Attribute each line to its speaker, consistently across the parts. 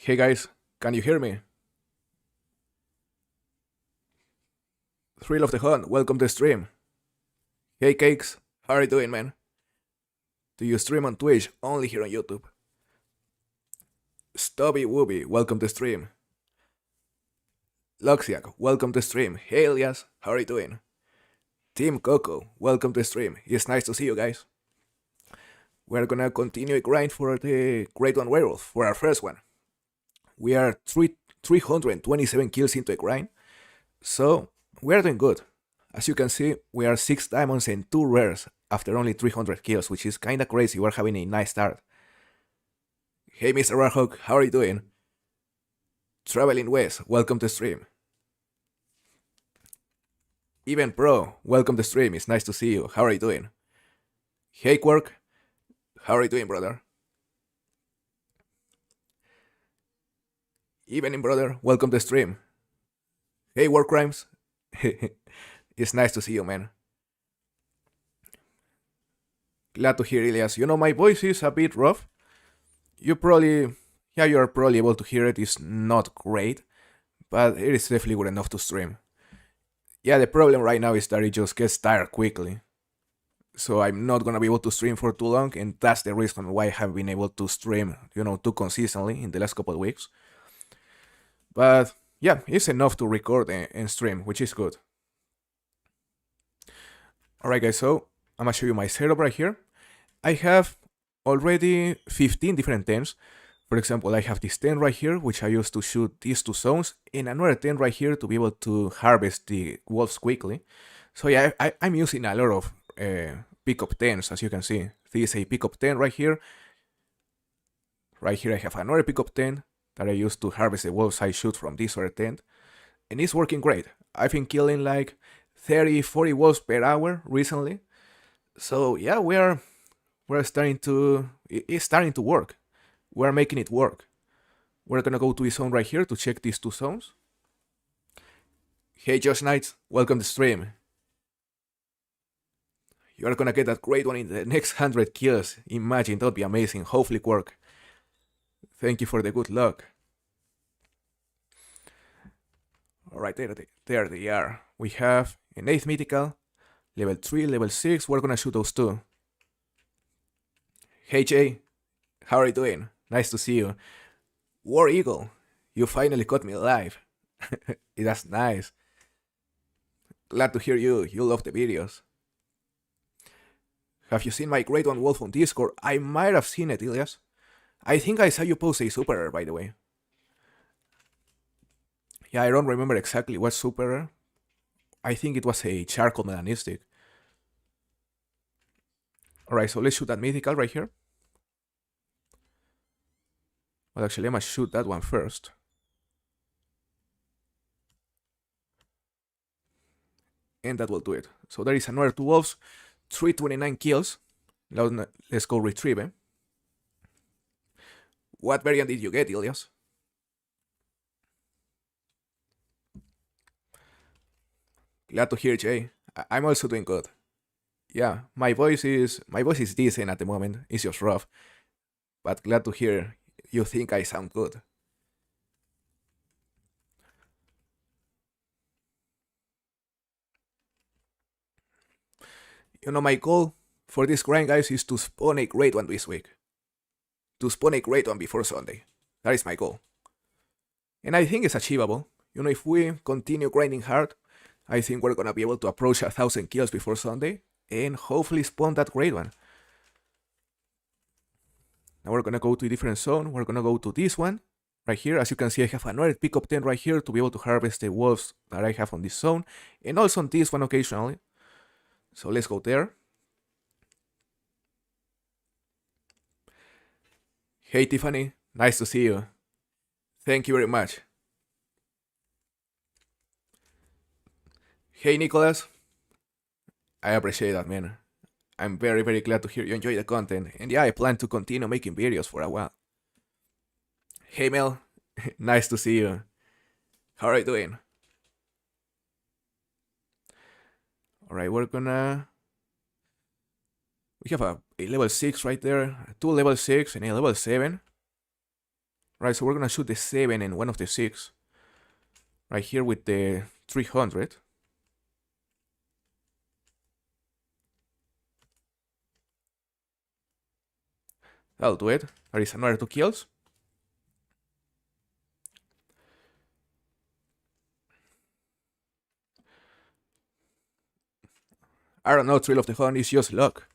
Speaker 1: Hey guys, can you hear me? Thrill of the Hunt, welcome to the stream. Hey Cakes, how are you doing, man? Do you stream on Twitch? Only here on YouTube. Stubby Wooby, welcome to the stream. Luxiac, welcome to the stream. Hey Elias, how are you doing? Team Coco, welcome to the stream. It's nice to see you guys. We're gonna continue a grind for the Great One Werewolf, for our first one. We are 327 kills into a grind, so we're doing good. As you can see, we are 6 diamonds and 2 rares after only 300 kills, which is kinda crazy. We're having a nice start. Hey Mr. Warhawk, how are you doing? Traveling West, welcome to stream. Even Pro, welcome to stream. It's nice to see you. How are you doing? Hey Quirk, how are you doing, brother? Evening, brother, welcome to stream. Hey War Crimes, it's nice to see you, man. Glad to hear, Elias. You know, my voice is a bit rough. You're probably able to hear it. It's not great, but it is definitely good enough to stream. Yeah, the problem right now is that it just gets tired quickly. So I'm not gonna be able to stream for too long, and that's the reason why I have been able to stream, too consistently in the last couple of weeks. But yeah, it's enough to record and stream, which is good. Alright guys, so I'm gonna show you my setup right here. I have already 15 different tents. For example, I have this tent right here, which I use to shoot these 2 zones, and another tent right here to be able to harvest the wolves quickly. So yeah, I'm using a lot of pickup tents, as you can see. This is a pickup tent right here. Right here I have another pickup tent that I use to harvest the wolves I shoot from this other tent. And it's working great. I've been killing like 30, 40 wolves per hour recently. So yeah, it's starting to work. We're making it work. We're gonna go to the zone right here to check these 2 zones. Hey Josh Knights, welcome to stream. You're gonna get that great one in the next 100 kills. Imagine, that would be amazing. Hopefully work. Thank you for the good luck. Alright, there they are. We have an 8th mythical, level 3, level 6. We're gonna shoot those 2. Hey Jay, how are you doing? Nice to see you. War Eagle, you finally caught me alive. That's nice. Glad to hear you love the videos. Have you seen my Great One Wolf on Discord? I might have seen it, Ilias. I think I saw you post a super rare, by the way. Yeah, I don't remember exactly what super rare. I think it was a charcoal melanistic. Alright, so let's shoot that mythical right here. Well, actually, I must shoot that one first. And that will do it. So there is another 2 wolves, 329 kills. Now let's go retrieve it. What variant did you get, Ilias? Glad to hear, Jay. I'm also doing good. Yeah, my voice is decent at the moment. It's just rough. But glad to hear you think I sound good. You know, my goal for this grind, guys, is to spawn a great one this week. To spawn a great one before Sunday. That is my goal. And I think it's achievable. You know, if we continue grinding hard, I think we're gonna be able to approach 1,000 kills before Sunday and hopefully spawn that great one. Now we're gonna go to a different zone. We're gonna go to this one right here. As you can see, I have another pickup tent right here to be able to harvest the wolves that I have on this zone, and also on this one occasionally. So let's go there. Hey Tiffany, nice to see you. Thank you very much. Hey Nicholas, I appreciate that, man. I'm very, very glad to hear you enjoy the content. And yeah, I plan to continue making videos for a while. Hey Mel, nice to see you. How are you doing? Alright, we have a level 6 right there, 2 level 6 and a level 7. Right, so we're gonna shoot the 7 and one of the 6. Right here with the 300. That'll do it. There is another 2 kills. I don't know, Thrill of the Hunt, it's just luck.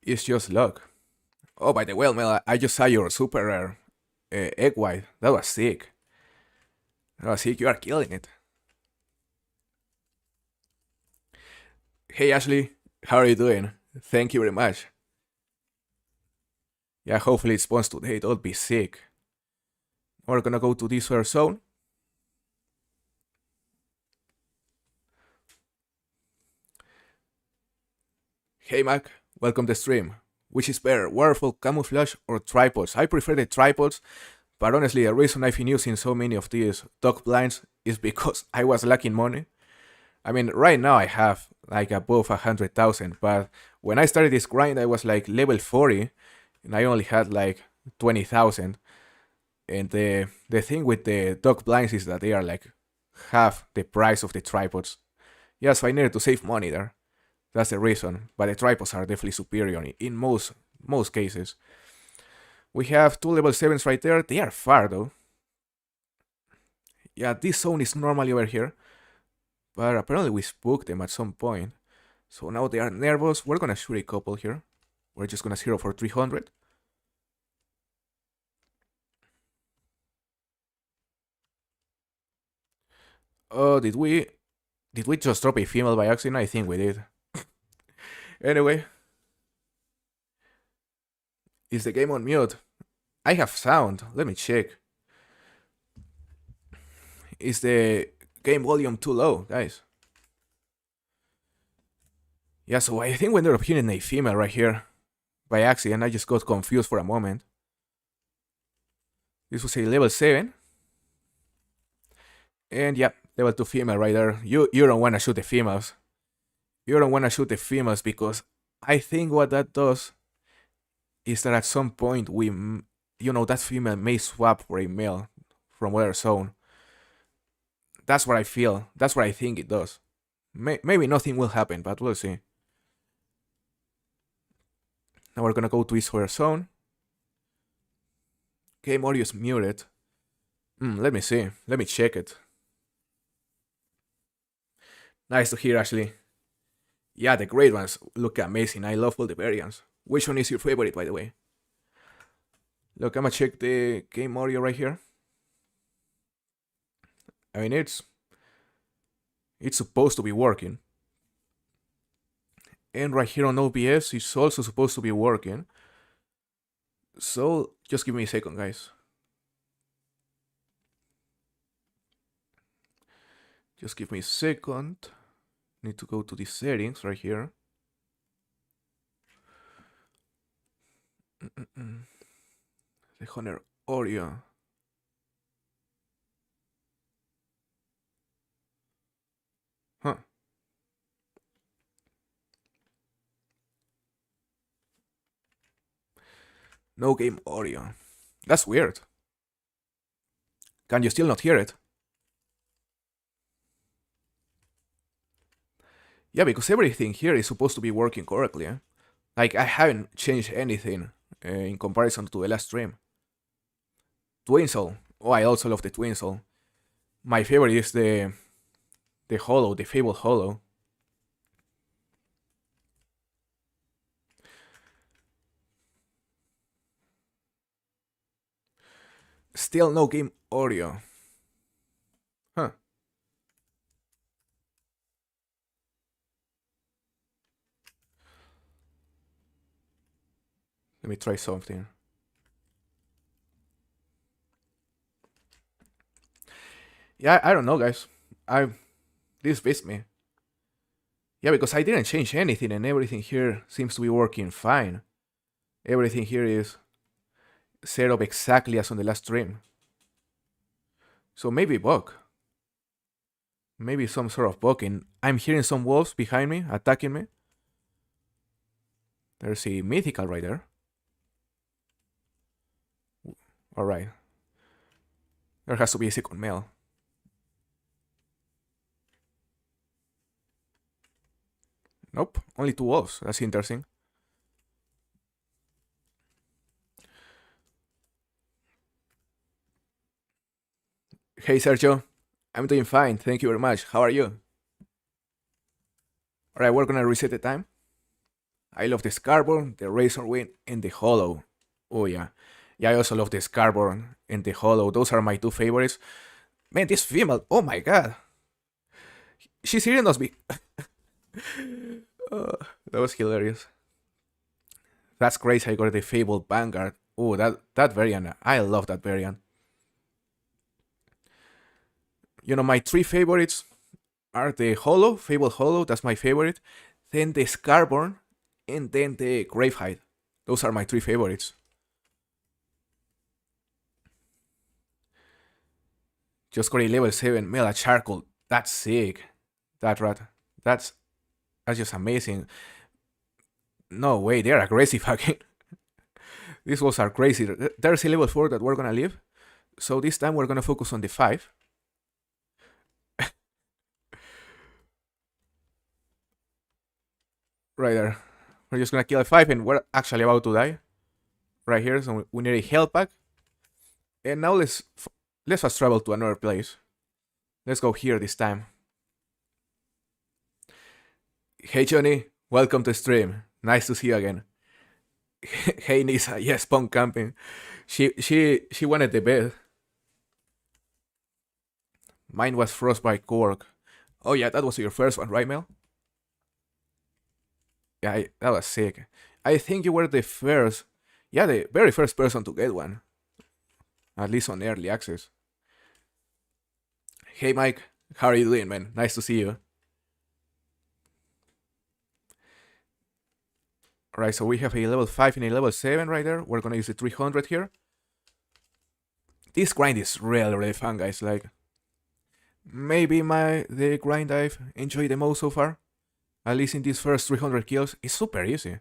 Speaker 1: It's just luck. Oh, by the way, Mel, I just saw your super rare egg white. That was sick. That was sick, you are killing it. Hey Ashley, how are you doing? Thank you very much. Yeah, hopefully it spawns today, that would be sick. We're gonna go to this other zone. Hey Mac, welcome to the stream. Which is better, waterfall, camouflage, or tripods? I prefer the tripods, but honestly, the reason I've been using so many of these duck blinds is because I was lacking money. I mean, right now I have like above 100,000, but when I started this grind, I was like level 40, and I only had like 20,000. And the thing with the duck blinds is that they are like half the price of the tripods. Yes, I needed to save money there. That's the reason. But the tripods are definitely superior in most cases. We have 2 level 7s right there. They are far though. Yeah, this zone is normally over here. But apparently we spooked them at some point. So now they are nervous. We're gonna shoot a couple here. We're just gonna zero for 300. Oh, did we just drop a female by accident? I think we did. Anyway. Is the game on mute? I have sound. Let me check. Is the game volume too low, guys? Yeah, so I think we ended up hitting a female right here. By accident, I just got confused for a moment. This was a level 7. And yeah, level 2 female right there. You don't want to shoot the females. You don't want to shoot the females because I think what that does is that at some point that female may swap for a male from other zone. That's what I feel. That's what I think it does. Maybe nothing will happen, but we'll see. Now we're gonna go to this other zone. Game audio is muted. Let me see. Let me check it. Nice to hear, Ashley. Yeah, the great ones look amazing. I love all the variants. Which one is your favorite, by the way? Look, I'm gonna check the game audio right here. I mean, it's supposed to be working. And right here on OBS, it's also supposed to be working. So, just give me a second, guys. Just give me a second. Need to go to the settings right here. The Hunter audio. Huh. No game audio. That's weird. Can you still not hear it? Yeah, because everything here is supposed to be working correctly. Like, I haven't changed anything in comparison to the last stream. Twin Soul. Oh, I also love the Twin Soul. My favorite is the Hollow, the Fabled Hollow. Still no game audio. Huh. Let me try something. Yeah, I don't know, guys. This beats me. Yeah, because I didn't change anything and everything here seems to be working fine. Everything here is set up exactly as on the last stream. So maybe bug. Maybe some sort of bug. And I'm hearing some wolves behind me, attacking me. There's a mythical right there. Alright. There has to be a second male. Nope, only 2 wolves. That's interesting. Hey Sergio, I'm doing fine, thank you very much. How are you? Alright, we're gonna reset the time. I love the Scarborn, the Razor Wing, and the Hollow. Oh yeah. Yeah, I also love the Scarborn and the Hollow. Those are my 2 favorites. Man, this female, oh my god. She's hearing us be. That was hilarious. That's crazy. I got the Fabled Vanguard. Oh, that variant. I love that variant. My 3 favorites are the Hollow, Fabled Hollow. That's my favorite. Then the Scarborn, and then the Gravehide. Those are my 3 favorites. Just got a level 7 Mela Charcoal. That's sick. That rat. That's just amazing. No way, they're aggressive again. These walls are crazy. There's a level 4 that we're gonna leave. So this time we're gonna focus on the 5. Right there. We're just gonna kill a 5 and we're actually about to die. Right here, so we need a health pack. And now let's fast travel to another place. Let's go here this time. Hey Johnny, welcome to stream. Nice to see you again. Hey Nisa, yes, spawn camping. She wanted the bed. Mine was Frostbite Cork. Oh yeah, that was your first one, right, Mel? Yeah, that was sick. I think you were the first, yeah, the very first person to get one. At least on early access. Hey Mike, how are you doing, man? Nice to see you. Alright, so we have a level 5 and a level 7 right there. We're gonna use the 300 here. This grind is really fun, guys. Like, maybe the grind I've enjoyed the most so far. At least in these first 300 kills. It's super easy.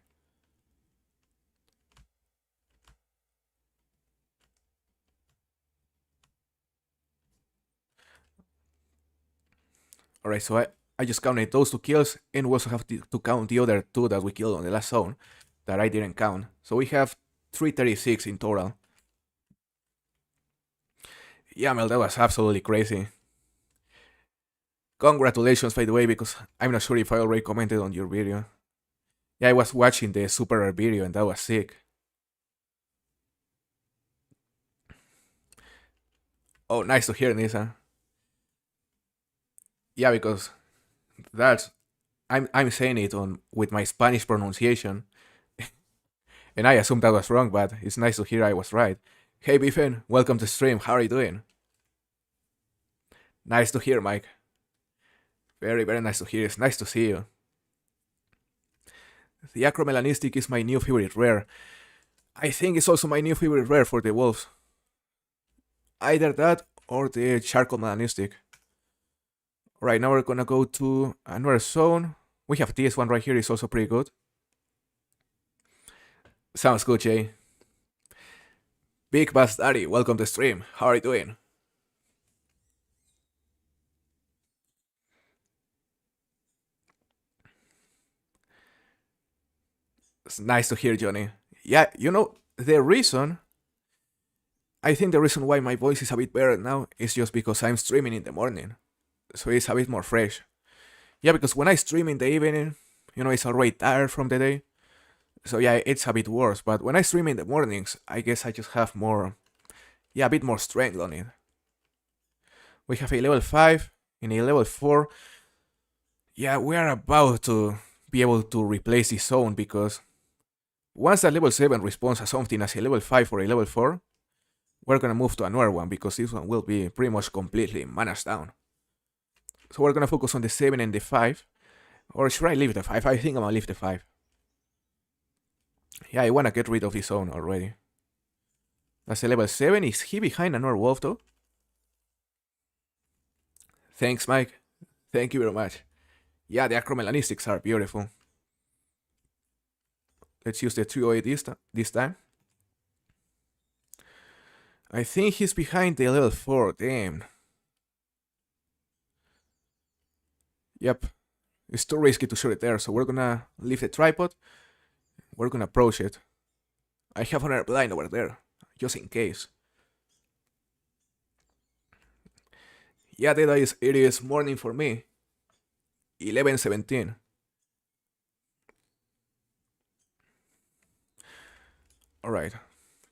Speaker 1: Alright, so I just counted those 2 kills, and we also have to count the other 2 that we killed on the last zone that I didn't count. So we have 336 in total. Yeah, Mel, that was absolutely crazy. Congratulations, by the way, because I'm not sure if I already commented on your video. Yeah, I was watching the super rare video and that was sick. Oh, nice to hear, Nisa. Yeah, because that's I'm saying it on with my Spanish pronunciation, and I assumed that was wrong, but it's nice to hear I was right. Hey, Biffen, welcome to stream. How are you doing? Nice to hear, Mike. Very nice to hear. It's nice to see you. The Acromelanistic is my new favorite rare. I think it's also my new favorite rare for the wolves. Either that or the Charcoal Melanistic. Right, now we're gonna go to another zone. We have this one right here, it's also pretty good. Sounds good, Jay. Big Bass Daddy, welcome to stream. How are you doing? It's nice to hear, Johnny. Yeah, I think the reason why my voice is a bit better now is just because I'm streaming in the morning. So it's a bit more fresh. Yeah, because when I stream in the evening, it's already tired from the day. So yeah, it's a bit worse. But when I stream in the mornings, I guess I just have a bit more strength on it. We have a level 5 and a level 4. Yeah, we are about to be able to replace this zone because once that level 7 responds as something as a level 5 or a level 4, we're gonna move to another one because this one will be pretty much completely managed down. So we're gonna focus on the 7 and the 5. Or should I leave the 5? I think I'm gonna leave the 5. Yeah, I wanna get rid of this zone already. That's a level 7. Is he behind another wolf though? Thanks, Mike. Thank you very much. Yeah, the Acromelanistics are beautiful. Let's use the 308 this time. I think he's behind the level 4, damn. Yep, it's too risky to shoot it there, so we're gonna leave the tripod. We're gonna approach it. I have another blind over there, just in case. Yeah, it is morning for me. 11:17. Alright.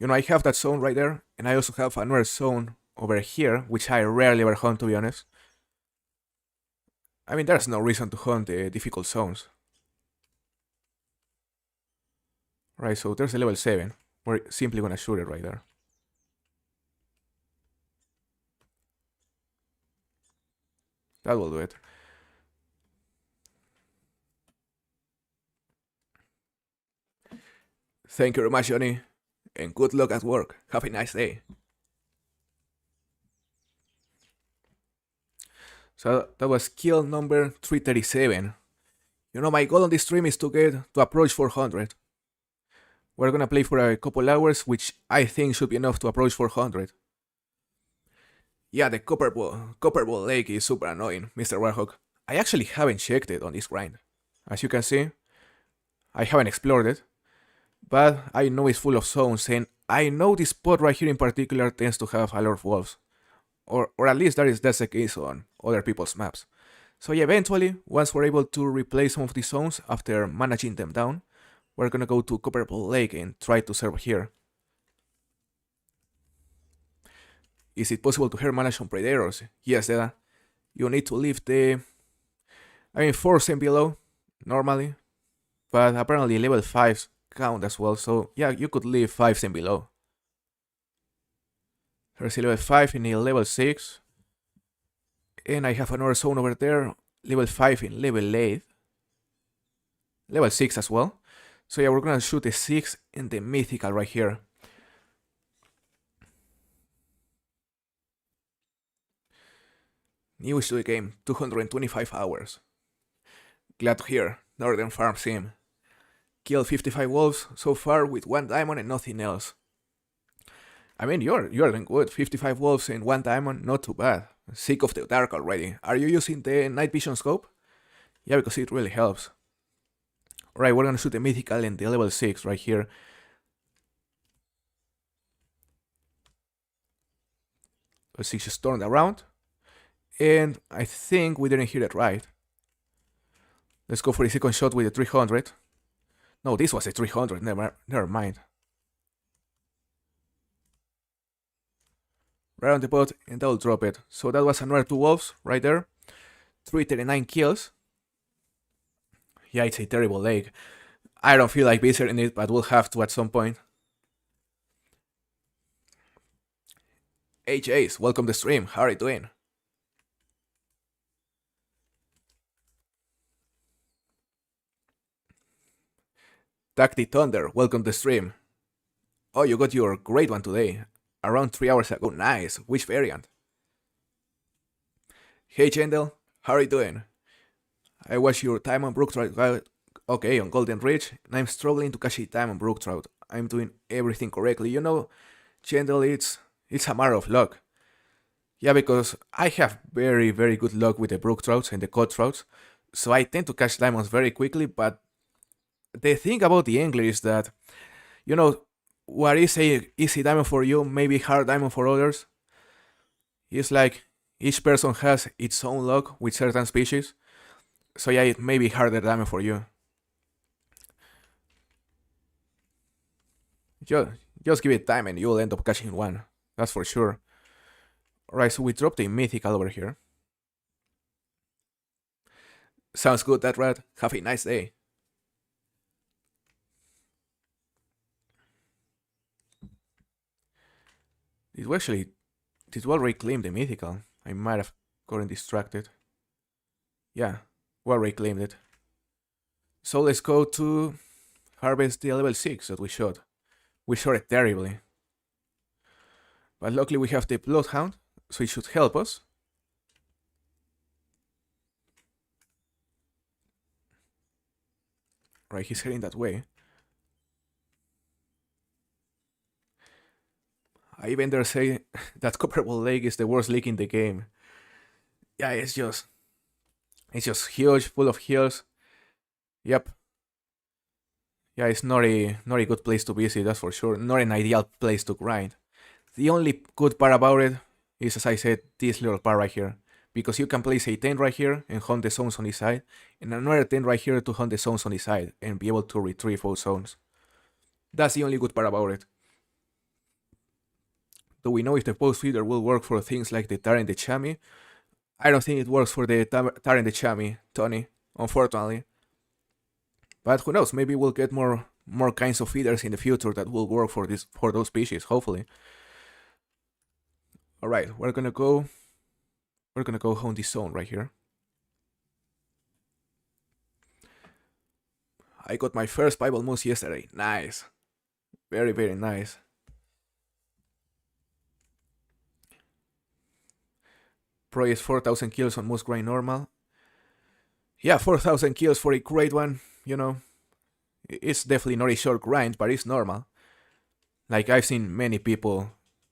Speaker 1: I have that zone right there, and I also have another zone over here, which I rarely ever hunt, to be honest. I mean, there's no reason to hunt the difficult zones. Right, so there's a level 7. We're simply gonna shoot it right there. That will do it. Thank you very much, Johnny, and good luck at work. Have a nice day. So that was kill number 337. My goal on this stream is to get to approach 400. We're gonna play for a couple hours, which I think should be enough to approach 400. Yeah, the Copper Ball Lake is super annoying, Mr. Warhawk. I actually haven't checked it on this grind. As you can see, I haven't explored it, but I know it's full of zones, and I know this spot right here in particular tends to have a lot of wolves. Or at least that's the case on other people's maps. So yeah, eventually, once we're able to replace some of these zones after managing them down, we're gonna go to Copper Ball Lake and try to serve here. Is it possible to hair manage on predators? Yes, Deda. You need to leave the... 4s and below, normally. But apparently level 5s count as well, so yeah, you could leave 5s and below. There's a level 5 in a level 6. And I have another zone over there, level 5 in level 8. Level 6 as well. So yeah, we're gonna shoot the 6 and the mythical right here. Newest to the game, 225 hours. Glad to hear, Northern Farm Sim. Killed 55 wolves so far with 1 diamond and nothing else. I mean, you're doing good. 55 wolves and 1 diamond, not too bad. Sick of the dark already. Are you using the night vision scope? Yeah, because it really helps. Alright, we're gonna shoot the mythical and the level 6 right here. Level 6 just turned around. And I think we didn't hear it right. Let's go for the second shot with the 300. No, this was a 300, never mind. Right on the bot, and that'll drop it. So that was another 2 wolves right there. 339 kills. Yeah, it's a terrible lake. I don't feel like visiting it, but we'll have to at some point. Hey Jace, welcome to the stream. How are you doing? Tacti Thunder, welcome to the stream. Oh, you got your great one today. Around 3 hours ago. Nice. Which variant? Hey Jendel, how are you doing? I watched your time on Brook Trout. Okay, on Golden Ridge, and I'm struggling to catch a time on Brook Trout. I'm doing everything correctly. Jendel, it's a matter of luck. Yeah, because I have very, very good luck with the Brook Trouts and the Cod Trouts, so I tend to catch diamonds very quickly, but the thing about the angler is that, what is a easy diamond for you, maybe hard diamond for others. It's like each person has its own luck with certain species. So yeah, it may be harder diamond for you. Just give it time and you'll end up catching one. That's for sure. Alright, so we dropped a mythical over here. Sounds good, that rat. Have a nice day. Did we already claim the mythical? I might have gotten distracted. Yeah, we already claimed it. So let's go to harvest the level 6 that we shot. We shot it terribly. But luckily we have the Bloodhound, so it should help us. Right, he's heading that way. I even dare say that Copperbowl Lake is the worst lake in the game. Yeah, it's just huge, full of hills. Yep. Yeah, it's not a good place to visit, that's for sure. Not an ideal place to grind. The only good part about it is, as I said, this little part right here. Because you can place a tent right here and hunt the zones on this side, and another tent right here to hunt the zones on this side, and be able to retrieve those zones. That's the only good part about it. Do we know if the post feeder will work for things like the tar and the chamois? I don't think it works for the tar and the chamois, Tony, unfortunately. But who knows? Maybe we'll get more kinds of feeders in the future that will work for those species. Hopefully. All right, we're gonna go home this zone right here. I got my first Bible moose yesterday. Nice, very very nice. Pro is 4,000 kills on moose grind normal. Yeah, 4,000 kills for a great one. You know, it's definitely not a short grind, but it's normal. Like I've seen many people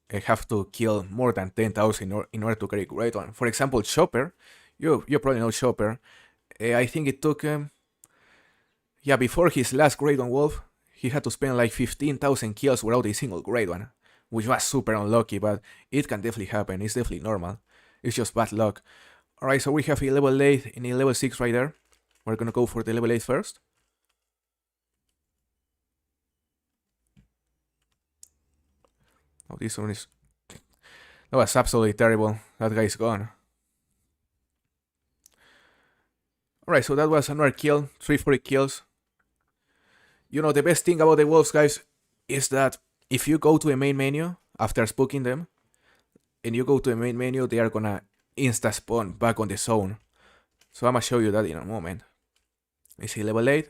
Speaker 1: have to kill more than 10,000 in order to get a great one. For example, Chopper, you probably know Chopper. I think it took yeah, before his last great one wolf, he had to spend like 15,000 kills without a single great one, which was super unlucky, but it can definitely happen. It's definitely normal. It's just bad luck. Alright, so we have a level 8 and a level 6 right there. We're gonna go for the level 8 first. Oh, this one is... That was absolutely terrible. That guy's gone. Alright, so that was another kill. 340 kills. You know, the best thing about the wolves, guys, is that if you go to a main menu after spooking them, and you go to the main menu, they are gonna insta spawn back on the zone. So I'm gonna show you that in a moment. I see level 8.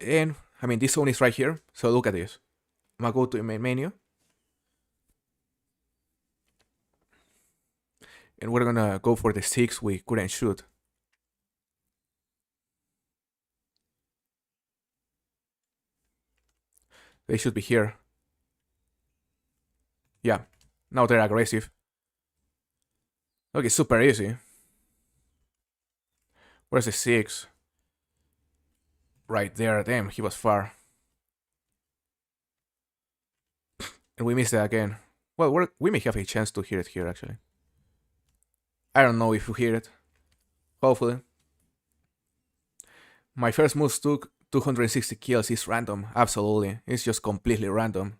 Speaker 1: And, I mean, this zone is right here. So look at this. I'm gonna go to the main menu. And we're gonna go for the 6 we couldn't shoot. They should be here. Yeah, now they're aggressive. Look, it's super easy. Where's the 6? Right there, damn, he was far. And we missed it again. Well, we may have a chance to hear it here, actually. I don't know if you hear it. Hopefully. My first moose took 260 kills. Is random, absolutely. It's just completely random.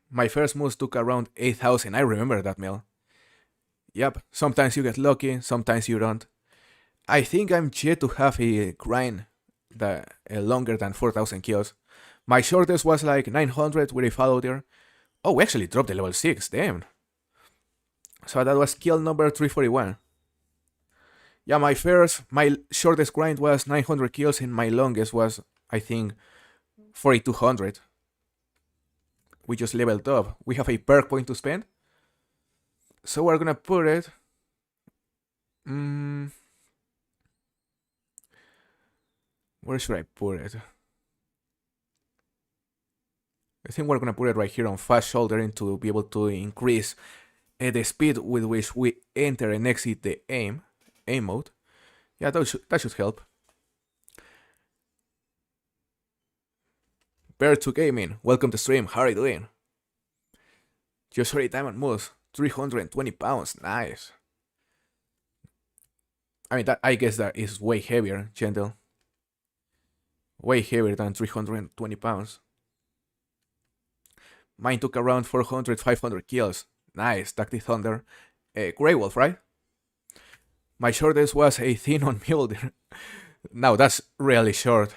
Speaker 1: My first moose took around 8,000. I remember that mill. Yep, sometimes you get lucky, sometimes you don't. I think I'm yet to have a grind that longer than 4,000 kills. My shortest was like 900 with a follow there. Oh, we actually dropped the level 6, damn. So that was kill number 341. Yeah, my shortest grind was 900 kills and my longest was, I think, 4,200. We just leveled up. We have a perk point to spend. So we're gonna put it... where should I put it? I think we're gonna put it right here on fast shouldering to be able to increase the speed with which we enter and exit the aim mode. Yeah, that should help. Bear to Gaming, welcome to stream. How are you doing? Just already diamond moose, 320 pounds, nice. I mean, I guess that is way heavier, gentle. Way heavier than 320 pounds. Mine took around 400, 500 kills. Nice, theHunter. Grey Wolf, right? My shortest was a thin on mule deer. Now that's really short.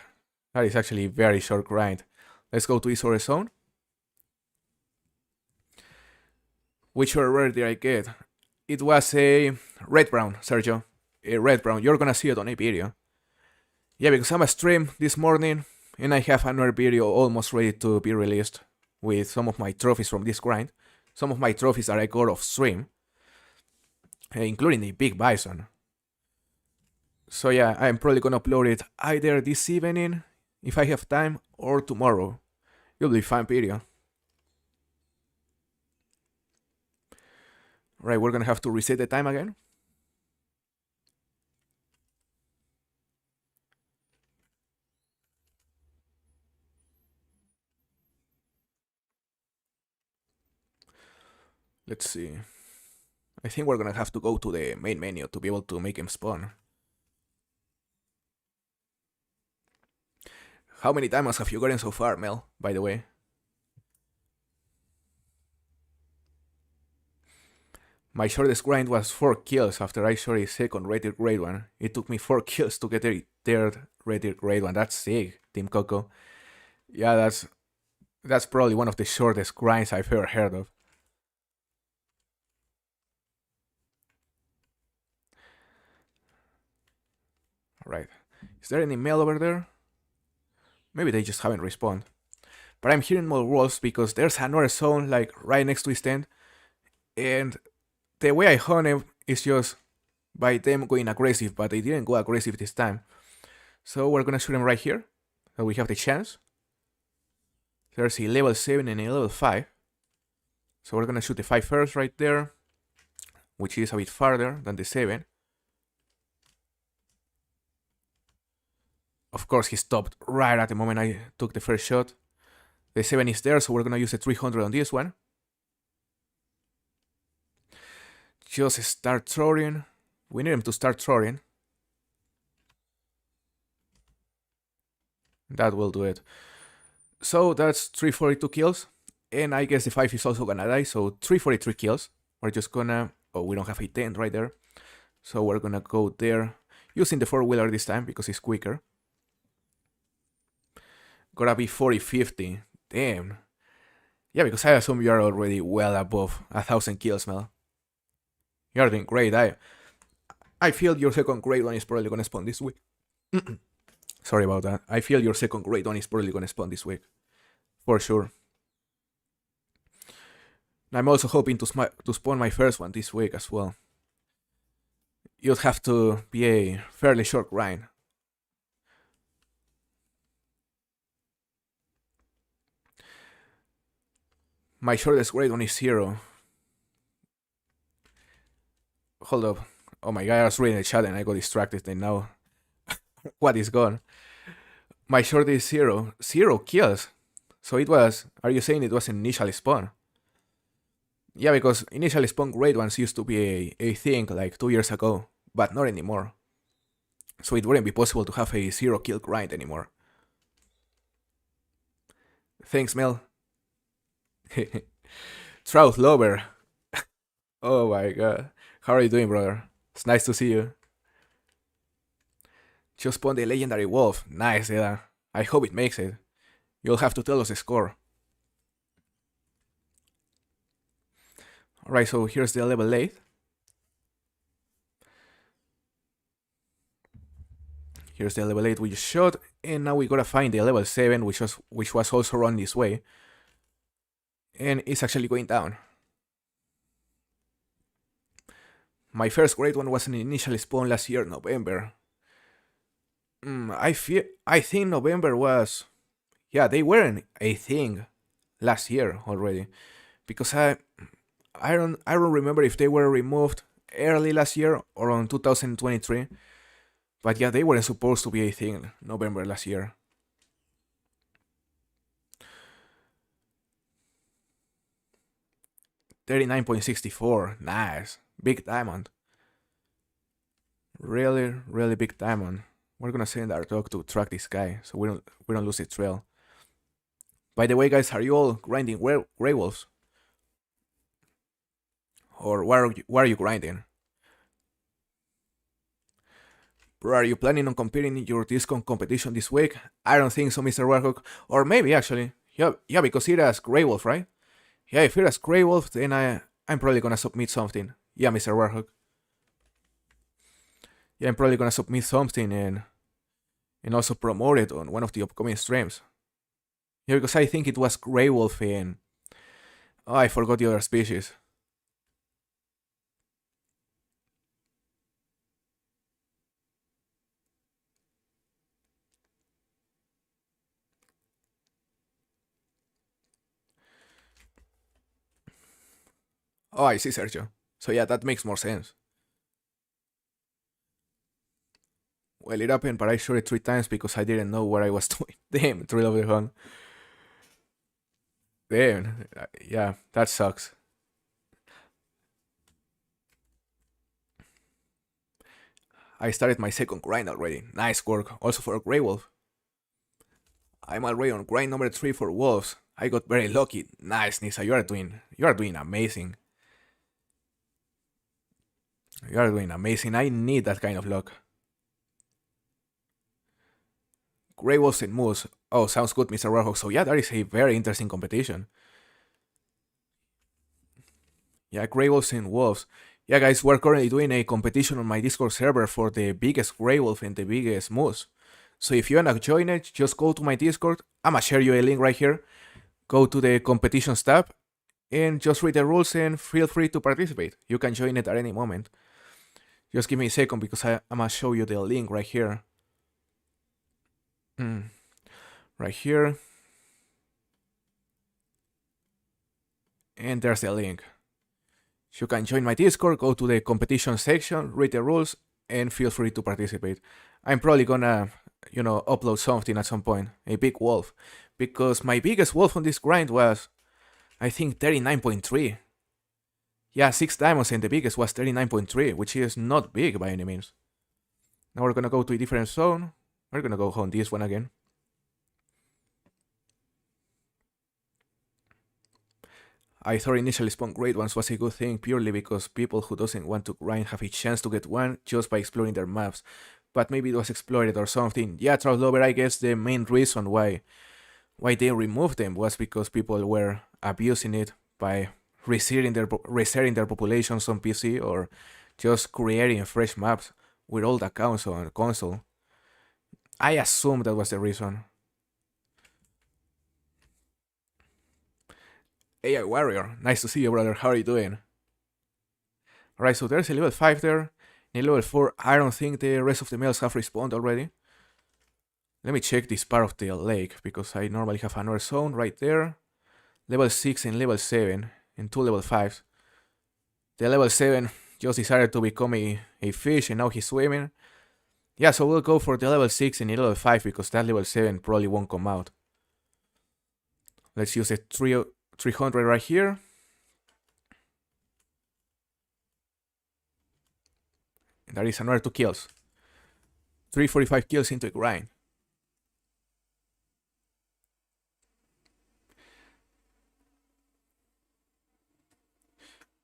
Speaker 1: That is actually very short grind. Let's go to this other zone. Which rare did I get? It was a red brown, Sergio. A red brown. You're gonna see it on a video. Yeah, because I'm a stream this morning and I have another video almost ready to be released with some of my trophies from this grind. Some of my trophies that I got off stream, including the big bison. So yeah, I'm probably gonna upload it either this evening, if I have time, or tomorrow. It'll be a fun video. Right, we're gonna have to reset the time again. Let's see. I think we're gonna have to go to the main menu to be able to make him spawn. How many diamonds have you gotten so far, Mel, by the way? My shortest grind was 4 kills after I shot a second rated grade 1. It took me 4 kills to get a third rated grade 1. That's sick, Team Coco. Yeah, that's probably one of the shortest grinds I've ever heard of. Alright. Is there any mail over there? Maybe they just haven't respawned. But I'm hearing more wolves because there's another zone like right next to his tent. And the way I hunt him is just by them going aggressive, but they didn't go aggressive this time. So we're gonna shoot him right here. So we have the chance. There's a level 7 and a level 5. So we're gonna shoot the 5 first right there, which is a bit farther than the 7. Of course, he stopped right at the moment I took the first shot. The 7 is there, so we're gonna use the 300 on this one. Just start throwing. We need him to start throwing. That will do it. So that's 342 kills. And I guess the 5 is also gonna die, so 343 kills. We're just gonna... Oh, we don't have a 10 right there. So we're gonna go there. Using the 4-wheeler this time because it's quicker. Gotta be 40-50. Damn. Yeah, because I assume you are already well above 1,000 kills, Mel. You're doing great. I feel your second grade one is probably gonna spawn this week. Sorry about that. I feel your second grade one is probably gonna spawn this week. For sure. I'm also hoping to spawn my first one this week as well. You'd have to be a fairly short grind. My shortest grade one is 0. Hold up. Oh my god, I was reading the chat and I got distracted and now what is gone? My short is 0. 0 kills. So it was... Are you saying it was an initial spawn? Yeah, because initial spawn grade ones used to be a thing like 2 years ago, but not anymore. So it wouldn't be possible to have a 0 kill grind anymore. Thanks, Mel. Trout lover. Oh my god. How are you doing, brother? It's nice to see you. Just spawned the legendary wolf. Nice, yeah. I hope it makes it. You'll have to tell us the score. Alright, so here's the level 8. Here's the level 8 we just shot. And now we gotta find the level 7, which was also run this way. And it's actually going down. My first great one was an initial spawn last year, November. I think November was... Yeah, they weren't a thing last year already. Because I don't remember if they were removed early last year or on 2023. But yeah, they weren't supposed to be a thing November last year. $39.64. Nice. Big diamond. Really, really big diamond. We're gonna send our dog to track this guy so we don't lose the trail. By the way, guys, are you all grinding grey wolves? Or what are you grinding? Bro, are you planning on competing in your discount competition this week? I don't think so, Mr. Warhawk. Or maybe actually. Yeah, because it has grey wolf, right? Yeah, if it has grey wolf, then I'm probably gonna submit something. Yeah, Mr. Warhawk. Yeah, I'm probably gonna submit something and also promote it on one of the upcoming streams. Yeah, because I think it was grey wolf and... Oh, I forgot the other species. Oh, I see, Sergio. So yeah, that makes more sense. Well, it happened, but I shot it 3 times because I didn't know what I was doing. Damn, thrill of the hunt. Damn, yeah, that sucks. I started my second grind already. Nice work, also for a Grey Wolf. I'm already on grind number 3 for wolves. I got very lucky. Nice, Nisa, you are doing amazing. You are doing amazing. I need that kind of luck. Grey Wolves and Moose. Oh, sounds good, Mr. Warhawk. So yeah, that is a very interesting competition. Yeah, Grey Wolves and Wolves. Yeah, guys, we're currently doing a competition on my Discord server for the biggest Grey Wolf and the biggest Moose. So if you wanna join it, just go to my Discord. I'ma share you a link right here. Go to the competitions tab and just read the rules and feel free to participate. You can join it at any moment. Just give me a second because I'ma show you the link right here. Right here. And there's the link. You can join my Discord, go to the competition section, read the rules, and feel free to participate. I'm probably gonna, upload something at some point, a big wolf, because my biggest wolf on this grind was, I think, 39.3. Yeah, 6 diamonds and the biggest was 39.3, which is not big by any means. Now we're gonna go to a different zone. We're gonna go on this one again. I thought initially spawn great ones was a good thing purely because people who doesn't want to grind have a chance to get one just by exploring their maps. But maybe it was exploited or something. Yeah, Trout Lover, I guess the main reason why they removed them was because people were abusing it by resetting their populations on PC or just creating fresh maps with old accounts on console. I assume that was the reason. AI Warrior, nice to see you, brother. How are you doing? Alright, so there's a level 5 there. In level 4, I don't think the rest of the males have respawned already. Let me check this part of the lake, because I normally have another zone right there. Level 6 and level 7, and 2 level 5s. The level 7 just decided to become a fish, and now he's swimming. Yeah, so we'll go for the level 6 and the level 5, because that level 7 probably won't come out. Let's use the 300 right here. And that is another 2 kills. 345 kills into a grind.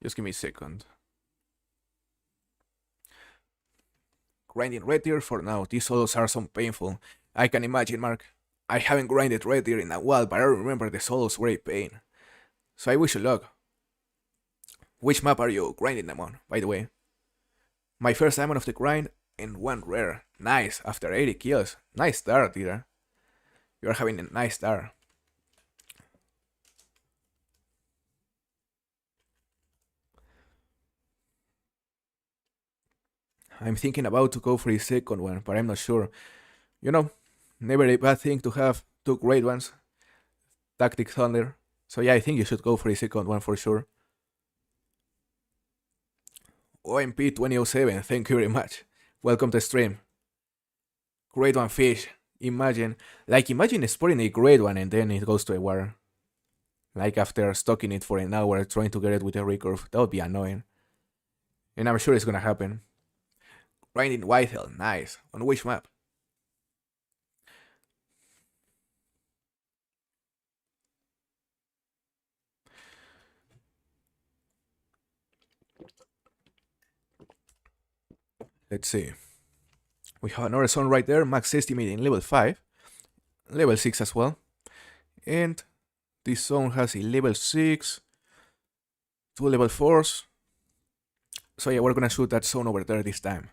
Speaker 1: Just give me a second. Grinding red deer for now. These solos are so painful. I can imagine, Mark. I haven't grinded red deer in a while, but I remember the solos were a pain. So I wish you luck. Which map are you grinding them on, by the way? My first diamond of the grind and 1 rare. Nice, after 80 kills. Nice start, dear. You're having a nice start. I'm thinking about to go for a second one, but I'm not sure. Never a bad thing to have 2 great ones. Tactic Thunder. So yeah, I think you should go for a second one for sure. OMP 2007, thank you very much. Welcome to stream. Great one fish. Imagine spotting a great one and then it goes to a water. Like after stalking it for an hour trying to get it with a recurve. That would be annoying. And I'm sure it's gonna happen. Grinding Whitehell, nice. On which map? Let's see. We have another zone right there, max estimate in level 5. Level 6 as well. And this zone has a level 6. 2 level 4s. So yeah, we're gonna shoot that zone over there this time.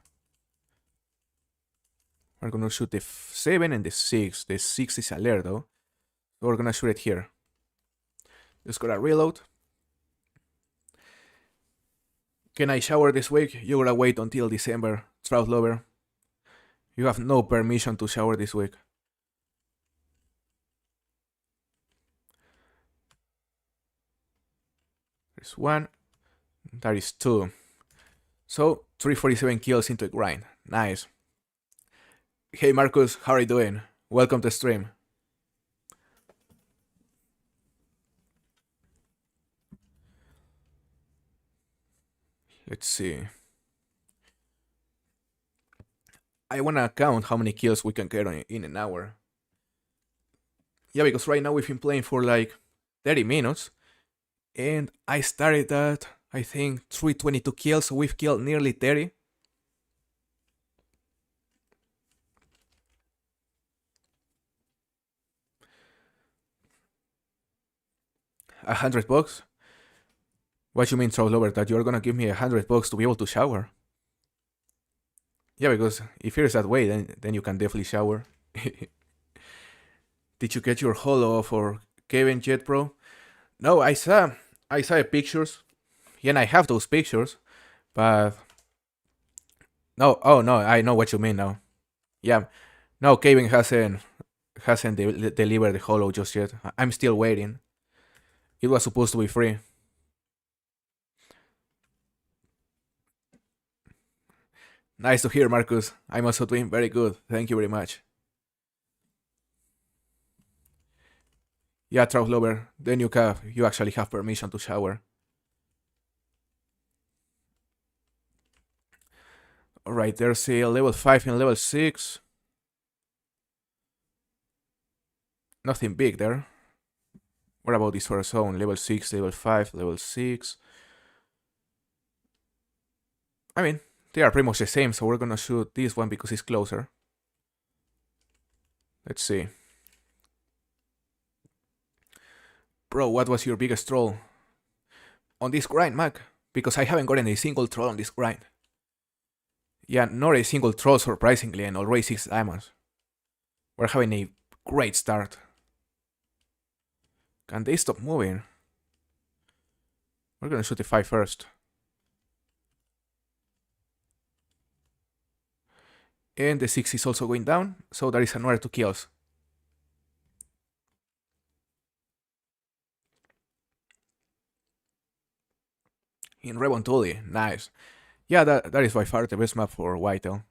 Speaker 1: We're gonna shoot the 7 and the 6. The 6 is alert though. So we're gonna shoot it here. Just gotta reload. Can I shower this week? You gotta wait until December, Trout Lover. You have no permission to shower this week. There's one. That is 2. So 347 kills into a grind. Nice. Hey Marcus, how are you doing? Welcome to stream. Let's see. I wanna count how many kills we can get in an hour. Yeah, because right now we've been playing for like 30 minutes. And I started at, I think, 322 kills, so we've killed nearly 30. $100? What you mean, Trolllover? That you're gonna give me $100 to be able to shower? Yeah, because if it's that way, then you can definitely shower. Did you get your holo for Kevin Jet Pro? No, I saw pictures. Yeah, and I have those pictures, but no. Oh no, I know what you mean now. Yeah, no, Kevin hasn't delivered the holo just yet. I'm still waiting. It was supposed to be free. Nice to hear, Marcus. I'm also doing very good. Thank you very much. Yeah, Trout Lover, then you actually have permission to shower. Alright, there's a level 5 and level 6. Nothing big there. What about this first zone? Level 6, level 5, level 6. I mean, they are pretty much the same, so we're gonna shoot this one because it's closer. Let's see. Bro, what was your biggest troll? On this grind, Mac? Because I haven't gotten a single troll on this grind. Yeah, not a single troll, surprisingly, and already 6 diamonds. We're having a great start. Can they stop moving? We're gonna shoot the 5 first. And the 6 is also going down, so there is another 2 kills. In Rebontuli, nice. Yeah, that is by far the best map for Whitetail.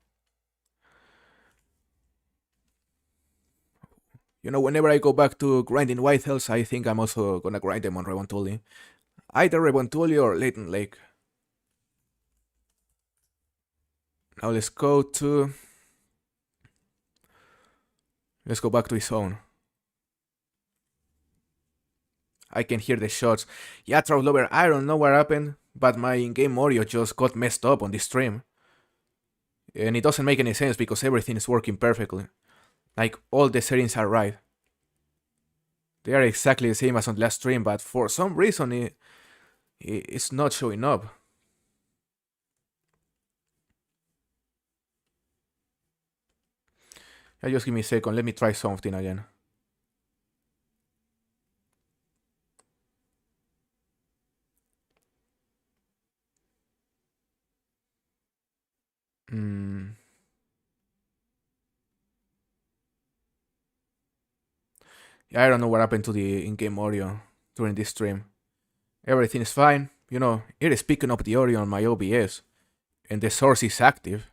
Speaker 1: You know, whenever I go back to grinding Whitetails, I think I'm also gonna grind them on Rebontuli. Either Rebontuli or Leighton Lake. Now let's go back to his zone. I can hear the shots. Yeah, Trout Lover, I don't know what happened, but my in-game audio just got messed up on this stream. And it doesn't make any sense because everything is working perfectly. Like, all the settings are right. They are exactly the same as on the last stream, but for some reason it's not showing up. Yeah, just give me a second, let me try something again. Yeah, I don't know what happened to the in-game audio during this stream. Everything is fine. You know, it is picking up the audio on my OBS, and the source is active.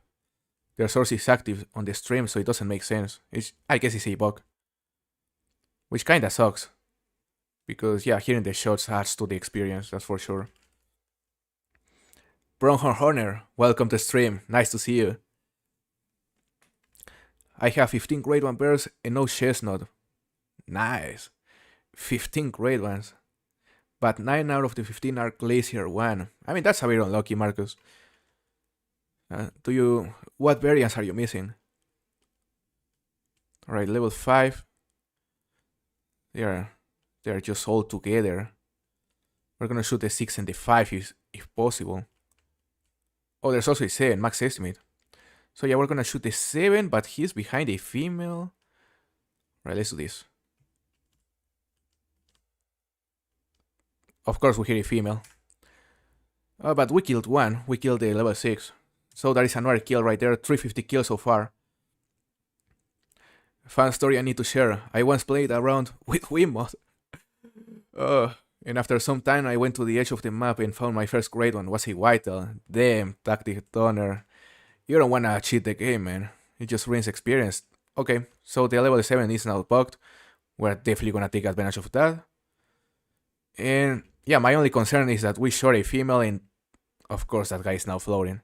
Speaker 1: The source is active on the stream, so it doesn't make sense. I guess it's a bug. Which kinda sucks. Because, yeah, hearing the shots adds to the experience, that's for sure. Bronhorn Horner, welcome to stream. Nice to see you. I have 15 grade 1 bears and no chestnut. Nice. 15 grade ones. But 9 out of the 15 are Glacier 1. I mean, that's a bit unlucky, Marcus. What variants are you missing? Alright, level 5. They're just all together. We're gonna shoot the 6 and the 5 if possible. Oh, there's also a 7, max estimate. So yeah, we're gonna shoot the 7, but he's behind a female. Right, let's do this. Of course we hear a female. But we killed one. We killed the level 6. So there is another kill right there. 350 kills so far. Fun story I need to share. I once played around with Wiimote. And after some time, I went to the edge of the map and found my first great one. Was a whitetail. Damn, tactic toner. You don't wanna cheat the game, man. It just ruins experience. Okay, so the level 7 is now bugged. We're definitely gonna take advantage of that. And yeah, my only concern is that we shot a female and of course that guy is now floating.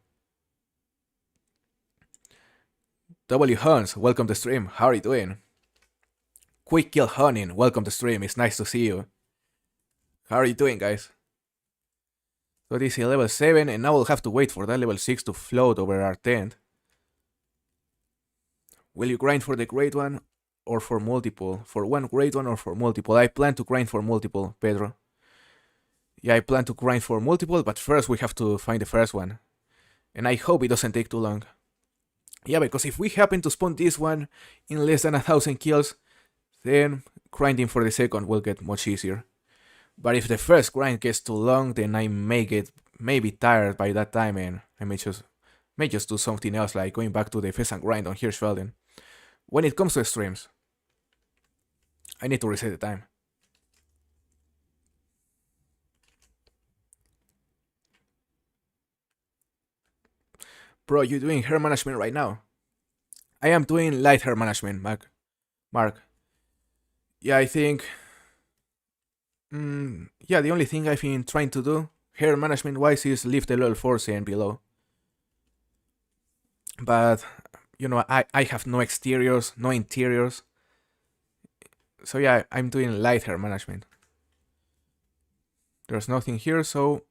Speaker 1: W Hunts, welcome to stream. How are you doing? Quick Kill Hunting, welcome to stream. It's nice to see you. How are you doing, guys? So this is level 7 and now we'll have to wait for that level 6 to float over our tent. Will you grind for the great one or for multiple? For one great one or for multiple? I plan to grind for multiple, Pedro. Yeah, I plan to grind for multiple, but first we have to find the first one. And I hope it doesn't take too long. Yeah, because if we happen to spawn this one in less than 1,000 kills, then grinding for the second will get much easier. But if the first grind gets too long, then I may be tired by that time and I may just do something else like going back to the pheasant grind on Hirschfelden. When it comes to streams, I need to reset the time. Bro, you doing hair management right now? I am doing light hair management, Mark. Yeah, I think... yeah, the only thing I've been trying to do, hair management wise, is leave the level 4 and below. But, you know, I have no exteriors, no interiors. So yeah, I'm doing light hair management. There's nothing here, so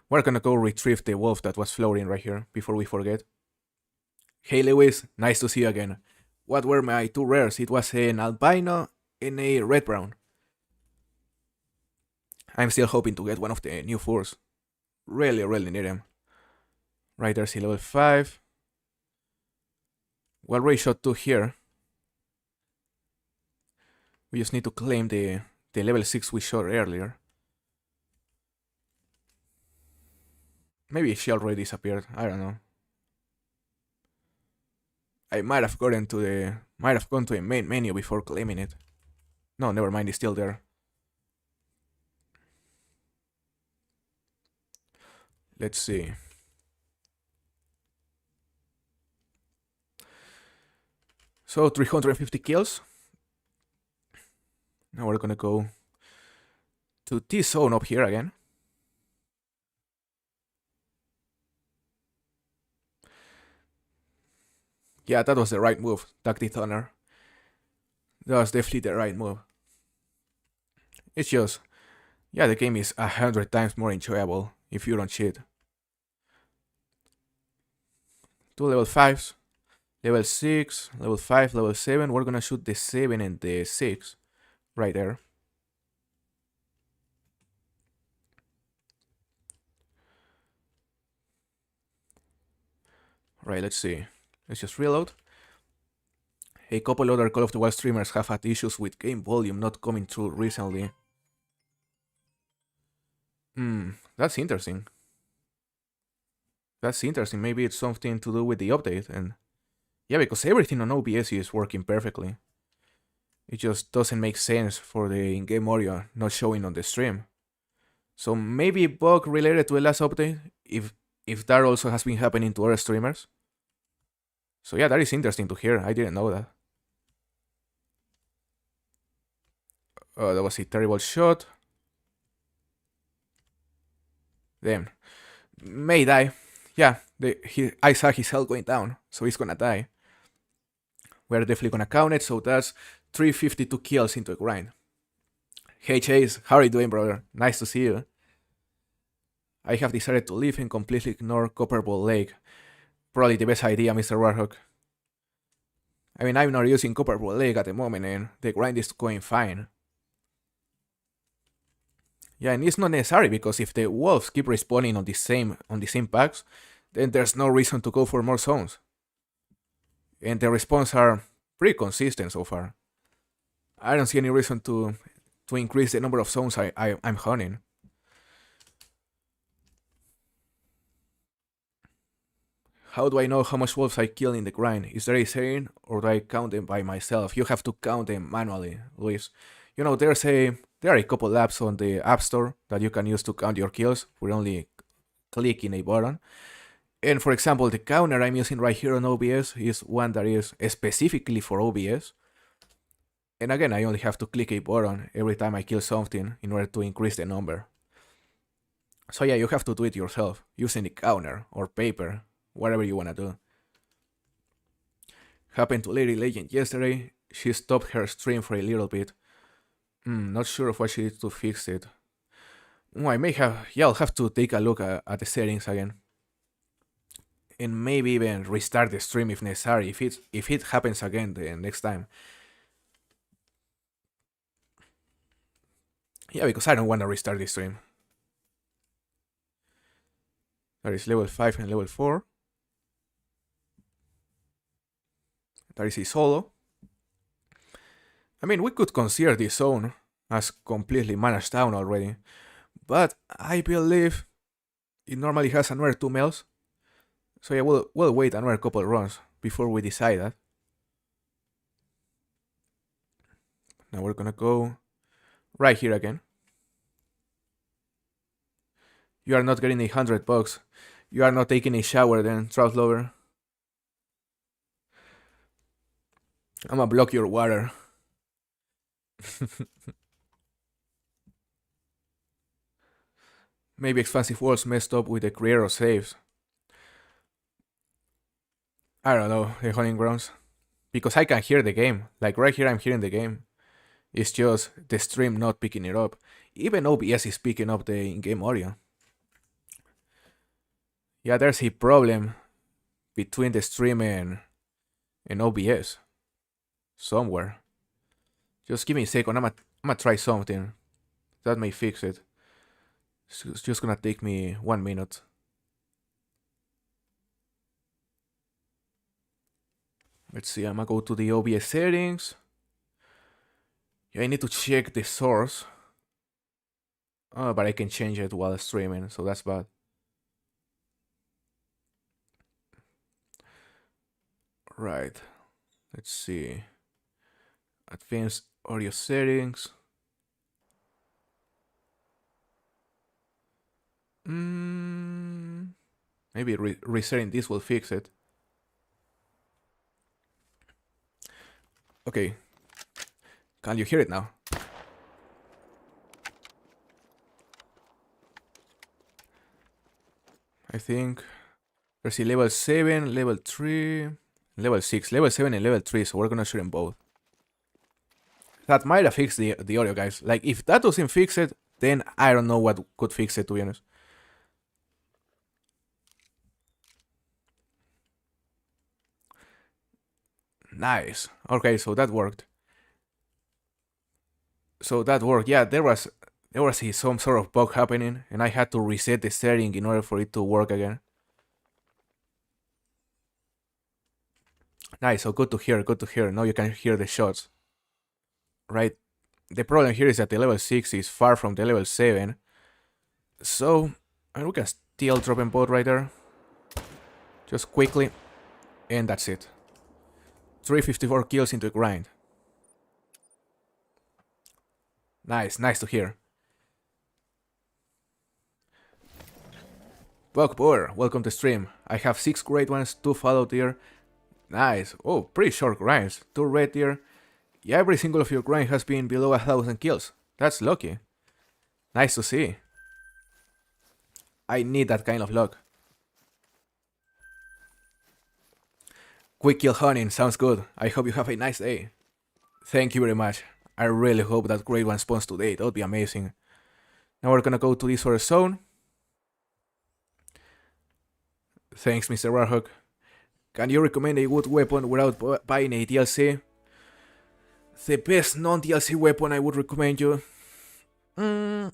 Speaker 1: we're gonna go retrieve the wolf that was floating right here before we forget. Hey Lewis, nice to see you again. What were my two rares? It was an albino and a red brown. I'm still hoping to get one of the new furs. Really need them. Right, there's a level 5. We already shot 2 here. We just need to claim the level 6 we shot earlier. Maybe she already disappeared, I don't know. I might have gone to the main menu before claiming it. No, never mind, it's still there. Let's see. So 350 kills. Now we're gonna go to this zone up here again. Yeah, that was the right move, Tactic Thunder. That was definitely the right move. It's just, yeah, the game is 100 times more enjoyable if you don't cheat. 2 level 5s, level 6, level 5, level 7. We're gonna shoot the 7 and the 6 right there. Right, let's see. Let's just reload. A couple other Call of the Wild streamers have had issues with game volume not coming through recently. That's interesting. That's interesting. Maybe it's something to do with the update. And yeah, because everything on OBS is working perfectly. It just doesn't make sense for the in-game audio not showing on the stream. So maybe a bug related to the last update, if that also has been happening to other streamers. So yeah, that is interesting to hear. I didn't know that. That was a terrible shot. Damn. May die. Yeah, I saw his health going down, so he's gonna die. We're definitely gonna count it, so that's 352 kills into a grind. Hey Chase, how are you doing, brother? Nice to see you. I have decided to leave and completely ignore Copperball Lake. Probably the best idea, Mr. Warhawk. I mean, I'm not using Copperball Lake at the moment and the grind is going fine. Yeah, and it's not necessary because if the wolves keep respawning on the same packs, then there's no reason to go for more zones. And the respawns are pretty consistent so far. I don't see any reason to increase the number of zones I'm hunting. How do I know how much wolves I kill in the grind? Is there a setting or do I count them by myself? You have to count them manually, Luis. You know, there's a There are a couple apps on the App Store that you can use to count your kills with only clicking a button. And for example, the counter I'm using right here on OBS is one that is specifically for OBS. And again, I only have to click a button every time I kill something in order to increase the number. So yeah, you have to do it yourself, using the counter or paper, whatever you wanna do. Happened to Lady Legend yesterday. She stopped her stream for a little bit. Not sure of what she did to fix it. I may have, yeah, I'll have to take a look at the settings again. And maybe even restart the stream if necessary, if it happens again the next time. Yeah, because I don't want to restart the stream. There is level 5 and level 4. There is a solo. I mean, we could consider this zone as completely managed down already, but I believe it normally has another 2 males. So yeah, we'll wait another couple runs before we decide that. Now we're gonna go right here again. You are not getting $100. You are not taking a shower then, Trout Lover. I'ma block your water. Maybe Expansive Worlds messed up with the creator of saves. I don't know, the Hunting Grounds. Because I can hear the game. Like right here I'm hearing the game. It's just the stream not picking it up. Even OBS is picking up the in-game audio. Yeah, there's a problem between the stream and OBS. Somewhere. Just give me a second, I'm gonna try something. That may fix it. It's just gonna take me 1 minute. Let's see, I'm gonna go to the OBS settings. Yeah, I need to check the source. Oh, but I can change it while streaming, so that's bad. Right. Let's see. Advanced audio settings. Maybe resetting this will fix it. Okay. Can you hear it now? I think there's a level 7, level 3, level 6, level 7 and level 3, so we're gonna shoot them both. That might have fixed the audio, guys. Like, if that doesn't fix it, then I don't know what could fix it, to be honest. Nice. Okay, so that worked. Yeah, there was some sort of bug happening, and I had to reset the setting in order for it to work again. Nice, so good to hear, good to hear. Now you can hear the shots. Right? The problem here is that the level 6 is far from the level 7. So, we can still drop a boat right there. Just quickly. And that's it. 354 kills into a grind. Nice, nice to hear. Bugboer, welcome to stream. I have 6 great ones, 2 follow tier. Nice. Oh, pretty short grinds. 2 red tier. Yeah, every single of your grind has been below 1,000 kills. That's lucky. Nice to see. I need that kind of luck. Quick kill hunting, sounds good. I hope you have a nice day. Thank you very much. I really hope that great one spawns today. That would be amazing. Now we're gonna go to this other zone. Thanks, Mr. Warhawk. Can you recommend a good weapon without buying a DLC? The best non-DLC weapon I would recommend you. I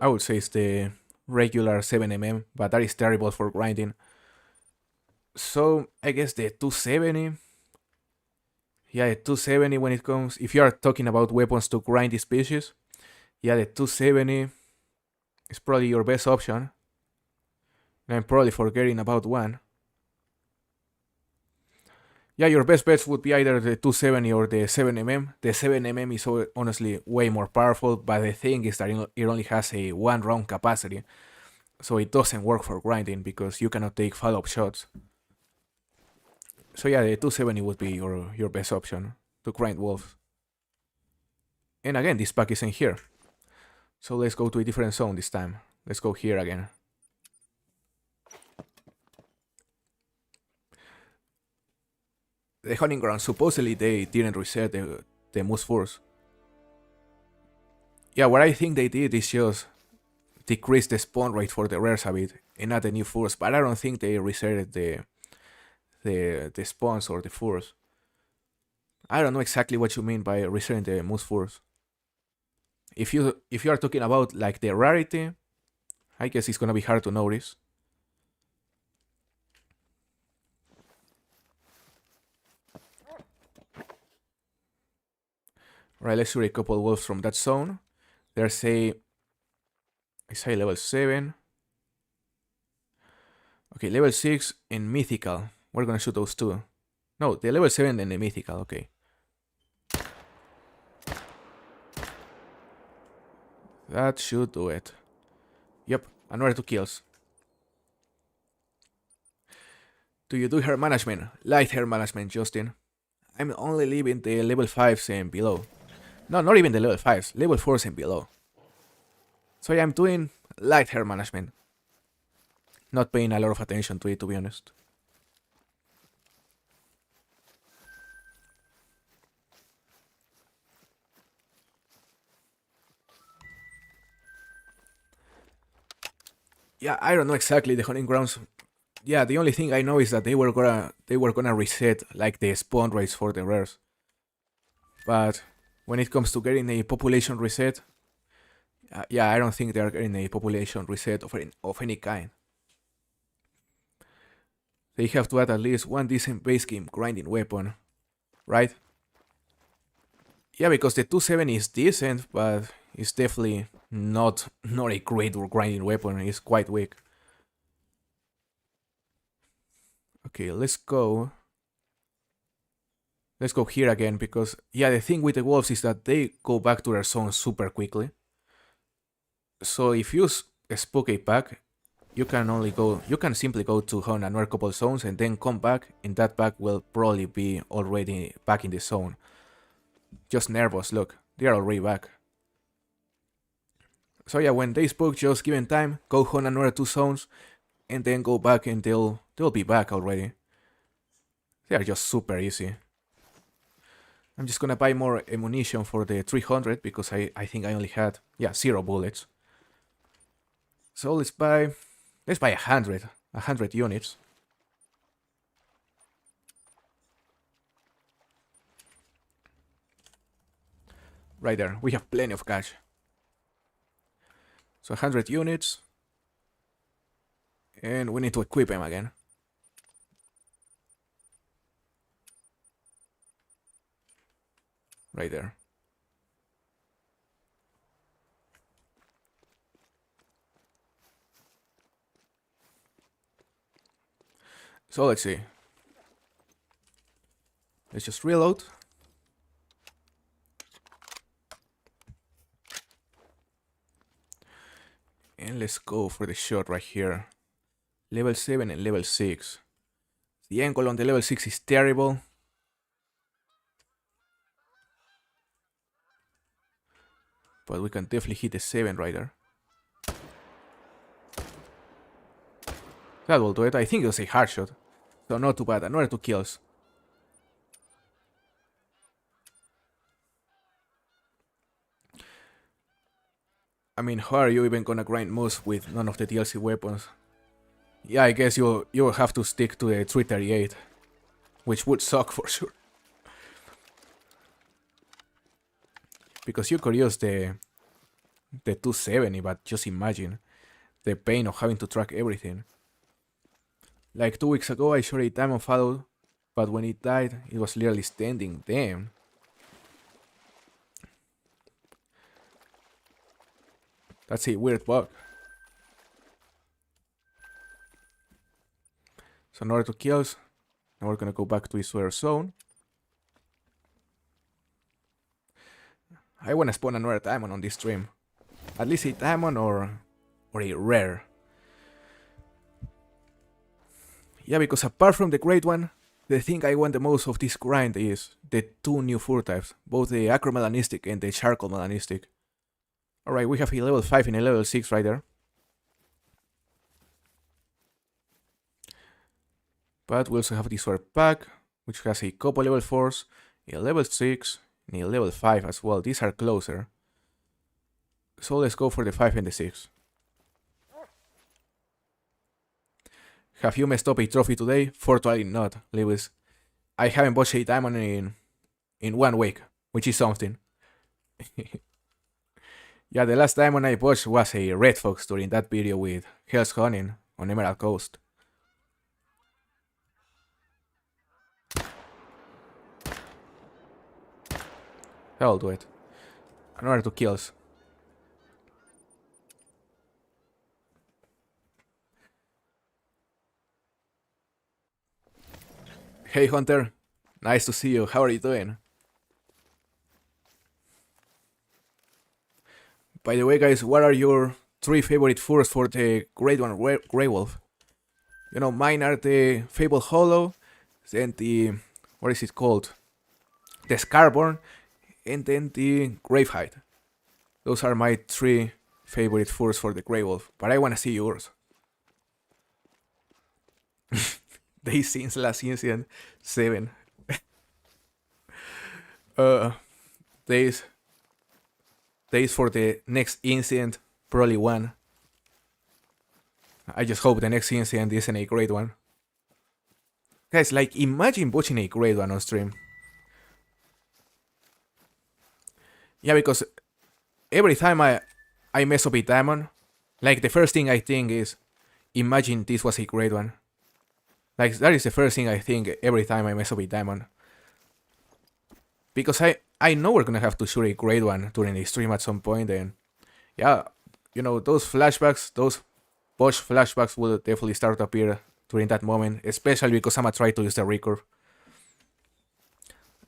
Speaker 1: would say it's the regular 7mm, but that is terrible for grinding. So I guess the 270. Yeah, the 270 when it comes. If you are talking about weapons to grind the species, yeah, the 270 is probably your best option. And I'm probably forgetting about one. Yeah, your best bets would be either the 270 or the 7mm. The 7mm is honestly way more powerful, but the thing is that it only has a 1 round capacity, so it doesn't work for grinding because you cannot take follow-up shots. So yeah, the 270 would be your best option to grind wolves. And again, this pack isn't here. So let's go to a different zone this time. Let's go here again. The hunting ground, supposedly they didn't reset the moose force. Yeah, what I think they did is just decrease the spawn rate for the rares a bit and add a new force, but I don't think they resetted the spawns or the force. I don't know exactly what you mean by resetting the moose force. If you are talking about like the rarity, I guess it's gonna be hard to notice. Right, let's shoot a couple wolves from that zone. There's I say level 7. Okay, level 6 and mythical. We're gonna shoot those two. No, the level 7 and the mythical, okay. That should do it. Yep, another 2 kills. Do you do hair management? Light hair management, Justin. I'm only leaving the level 5s and below. No, not even the level 5s, level 4s and below. So yeah, I'm doing light hair management. Not paying a lot of attention to it, to be honest. Yeah, I don't know exactly the hunting grounds. Yeah, the only thing I know is that they were gonna reset like the spawn rates for the rares. But when it comes to getting a population reset, yeah, I don't think they are getting a population reset of any kind. They have to add at least one decent base game grinding weapon, right? Yeah, because the 270 is decent, but it's definitely not a great grinding weapon. It's quite weak. Okay, let's go. Let's go here again because yeah, the thing with the wolves is that they go back to their zone super quickly. So if you spook a pack, you can simply go to hunt another couple zones and then come back, and that pack will probably be already back in the zone. Just nervous, look, they are already back. So yeah, when they spook, just give them time, go hunt another 2 zones, and then go back and they'll be back already. They are just super easy. I'm just gonna buy more ammunition for the 300 because I think I only had 0 bullets. So let's buy 100 units. Right there, we have plenty of cash. So 100 units. And we need to equip them again. Right there. So let's see. Let's just reload. And let's go for the shot right here. Level 7 and level 6. The angle on the level 6 is terrible. But we can definitely hit the 7 right there. That will do it. I think it was a hard shot. So not too bad. Another 2 kills. I mean, how are you even gonna grind moose with none of the DLC weapons? Yeah, I guess you'll have to stick to the 338. Which would suck for sure. Because you could use the 270, but just imagine the pain of having to track everything. Like 2 weeks ago, I shot a diamond follow, but when it died, it was literally standing. Damn. That's a weird bug. So another 2 kills. Now we're gonna go back to this other zone. I wanna spawn another diamond on this stream. At least a diamond or a rare. Yeah, because apart from the great one, the thing I want the most of this grind is the two new fur types, both the acromelanistic and the charcoal melanistic. Alright, we have a level 5 and a level 6 right there. But we also have this other pack, which has a couple level 4s, a level 6, and a level 5 as well. These are closer. So let's go for the 5 and the 6. Have you messed up a trophy today? Fortunately not, Lewis. I haven't bought a diamond in 1 week, which is something. Yeah, the last diamond I bought was a red fox during that video with Hell's Hunting on Emerald Coast. I'll do it. Another 2 kills. Hey Hunter, nice to see you. How are you doing? By the way, guys, what are your 3 favorite furs for the Great One Grey Wolf? You know, mine are the Fable Hollow, then the, what is it called? The Scarborn, and then the Gravehide. Those are my 3 favorite furs for the Grey Wolf, but I wanna see yours. Days since last incident, 7. Days for the next incident, probably 1. I just hope the next incident isn't a great one. Guys, like, imagine watching a great one on stream. Yeah, because every time I mess up a diamond, like, the first thing I think is, imagine this was a great one. Like, that is the first thing I think every time I mess up a diamond. Because I know we're gonna have to shoot a great one during the stream at some point, and yeah, you know, those flashbacks, those Bosch flashbacks will definitely start to appear during that moment, especially because I'm gonna try to use the recurve.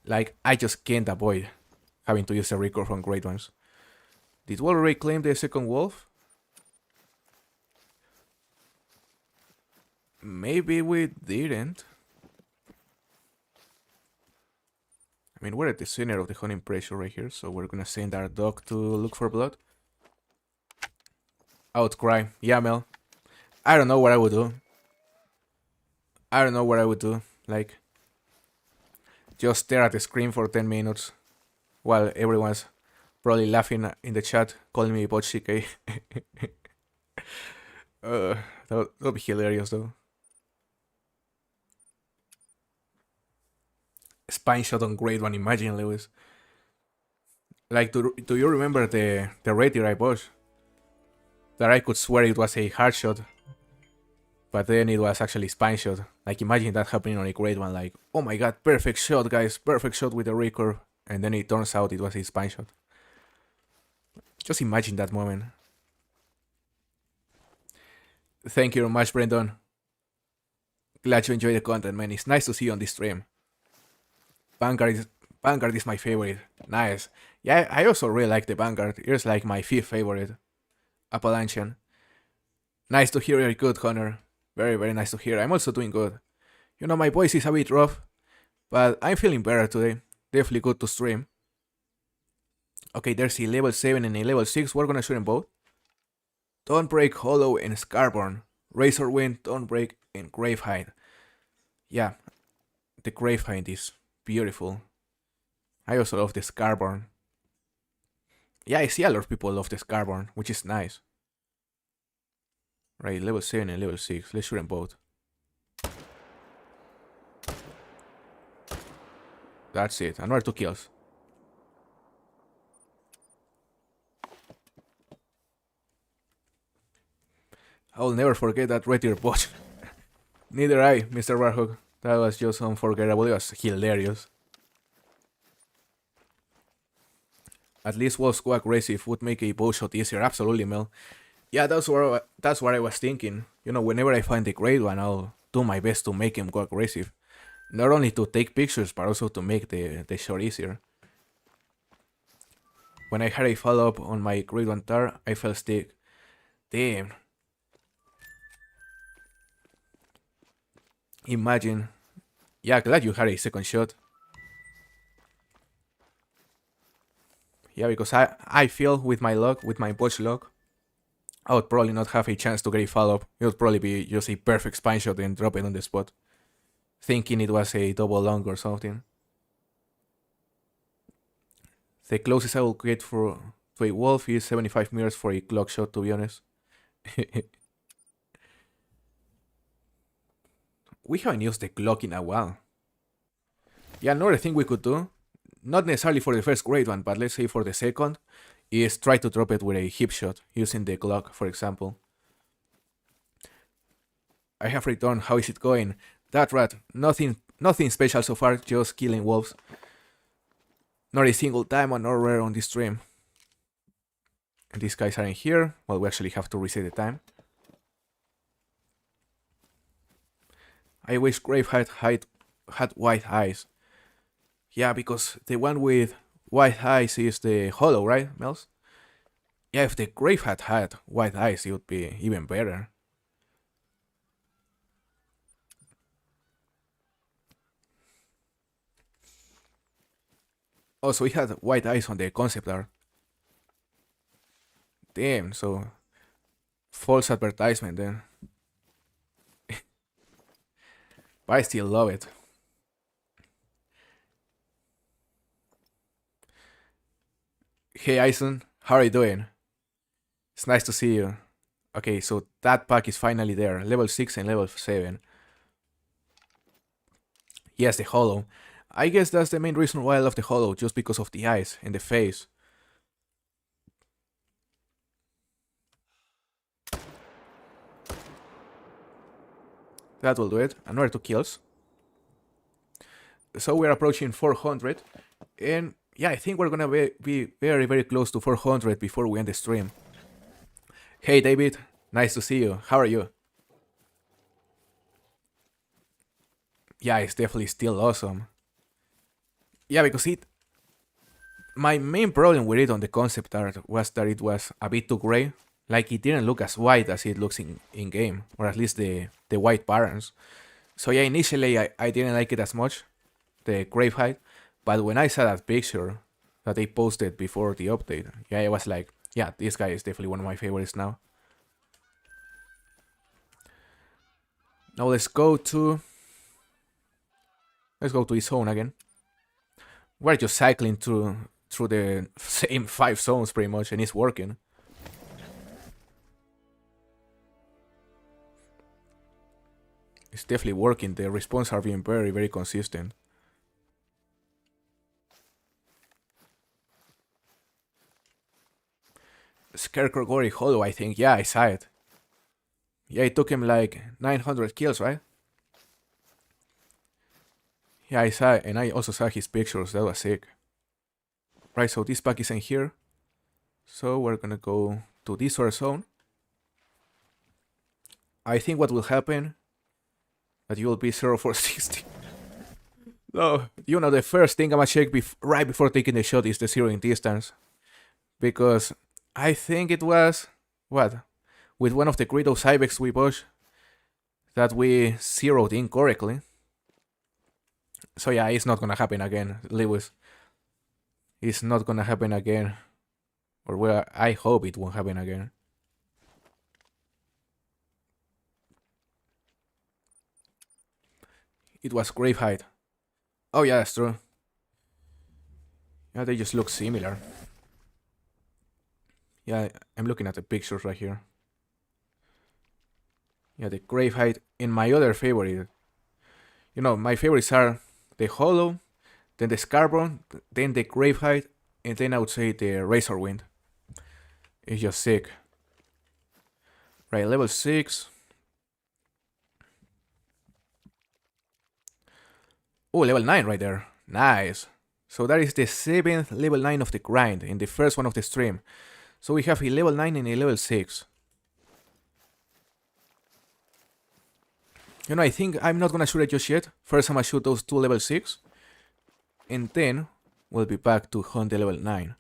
Speaker 1: Like, I just can't avoid having to use the recurve on great ones. Did we already claim the second wolf? Maybe we didn't. I mean, we're at the center of the hunting pressure right here, so we're gonna send our dog to look for blood. Outcry. Yeah, Mel. I don't know what I would do. Like, just stare at the screen for 10 minutes while everyone's probably laughing in the chat, calling me Botchike. That would be hilarious, though. Spine shot on grade 1, imagine, Lewis. Like, do you remember the rated I bought? That I could swear it was a hard shot, but then it was actually spine shot. Like, imagine that happening on a grade 1, like, oh my god, perfect shot, guys, perfect shot with the recurve, and then it turns out it was a spine shot. Just imagine that moment. Thank you very much, Brendan. Glad you enjoy the content, man. It's nice to see you on this stream. Vanguard is my favorite. Nice. Yeah, I also really like the Vanguard. It's like my 5th favorite. Appalachian. Nice to hear you're good, Connor. Very, very nice to hear. I'm also doing good. You know, my voice is a bit rough, but I'm feeling better today. Definitely good to stream. Okay, there's a level 7 and a level 6. We're gonna shoot them both. Dawnbreak, Hollow, and Scarborn. Razorwind, Dawnbreak, and Gravehide. Yeah, the Gravehide is beautiful. I also love the Scarborn. Yeah, I see a lot of people love the Scarborn, which is nice. Right, level 7 and level 6. Let's shoot them both. That's it. Another 2 kills. I'll never forget that red ear bot. Neither I, Mr. Warhawk. That was just unforgettable. It was hilarious. At least Wolf's go aggressive would make a bow shot easier. Absolutely, Mel. Yeah, that's what I was thinking. You know, whenever I find a great one, I'll do my best to make him go aggressive. Not only to take pictures, but also to make the shot easier. When I had a follow-up on my grade 1 tar, I fell stick. Damn. Imagine. Yeah, glad you had a second shot. Yeah, because I feel with my luck, with my botch luck, I would probably not have a chance to get a follow-up. It would probably be just a perfect spine shot and drop it on the spot. Thinking it was a double long or something. The closest I will get to a wolf is 75 meters for a clock shot, to be honest. We haven't used the clock in a while. Yeah, another thing we could do, not necessarily for the first grade one, but let's say for the second, is try to drop it with a hip shot, using the clock, for example. I have returned, how is it going? That rat, nothing special so far, just killing wolves. Not a single diamond or rare on this stream. And these guys aren't here, well, we actually have to reset the time. I wish Gravehead had white eyes. Yeah, because the one with white eyes is the hollow, right, Mels? Yeah, if the Gravehead had white eyes, it would be even better. Also, he had white eyes on the concept art. Damn, so false advertisement then. But I still love it. Hey Ison, how are you doing? It's nice to see you. Okay, so that pack is finally there. Level 6 and level 7. Yes, the hollow. I guess that's the main reason why I love the hollow, just because of the eyes and the face. That will do it. Another 2 kills. So we're approaching 400. And yeah, I think we're gonna be very, very close to 400 before we end the stream. Hey David, nice to see you. How are you? Yeah, it's definitely still awesome. Yeah, because my main problem with it on the concept art was that it was a bit too gray. Like, it didn't look as white as it looks in game, or at least the white patterns. So yeah, initially I didn't like it as much, the Gravehead, but when I saw that picture that they posted before the update, yeah, I was like, yeah, this guy is definitely one of my favorites now. Now let's go to his zone again. We're just cycling through the same 5 zones pretty much, and it's working. It's definitely working. The response are being very, very consistent. Scarecrow Gory Hollow, I think. Yeah, I saw it. Yeah, it took him like 900 kills, right? Yeah, I saw it, and I also saw his pictures. That was sick. Right, so this pack isn't here. So we're gonna go to this other zone. I think what will happen, that you will be 0 for 60. No, you know, the first thing I'm gonna check right before taking the shot is the zeroing distance. Because I think it was, what? With one of the Greedos Ibex we pushed, that we zeroed incorrectly. So yeah, it's not gonna happen again, Lewis. It's not gonna happen again. Or well, I hope it won't happen again. It was Gravehead. Oh yeah, that's true. Yeah, they just look similar. Yeah, I'm looking at the pictures right here. Yeah, the Gravehead and my other favorite. You know, my favorites are the Hollow, then the Scarborough, then the Gravehead, and then I would say the Razorwind. It's just sick. Right, level 6. Oh, level 9 right there. Nice. So that is the 7th level 9 of the grind, in the first one of the stream. So we have a level 9 and a level 6. You know, I think I'm not gonna shoot it just yet. First, I'm gonna shoot those 2 level 6. And then we'll be back to hunt the level 9.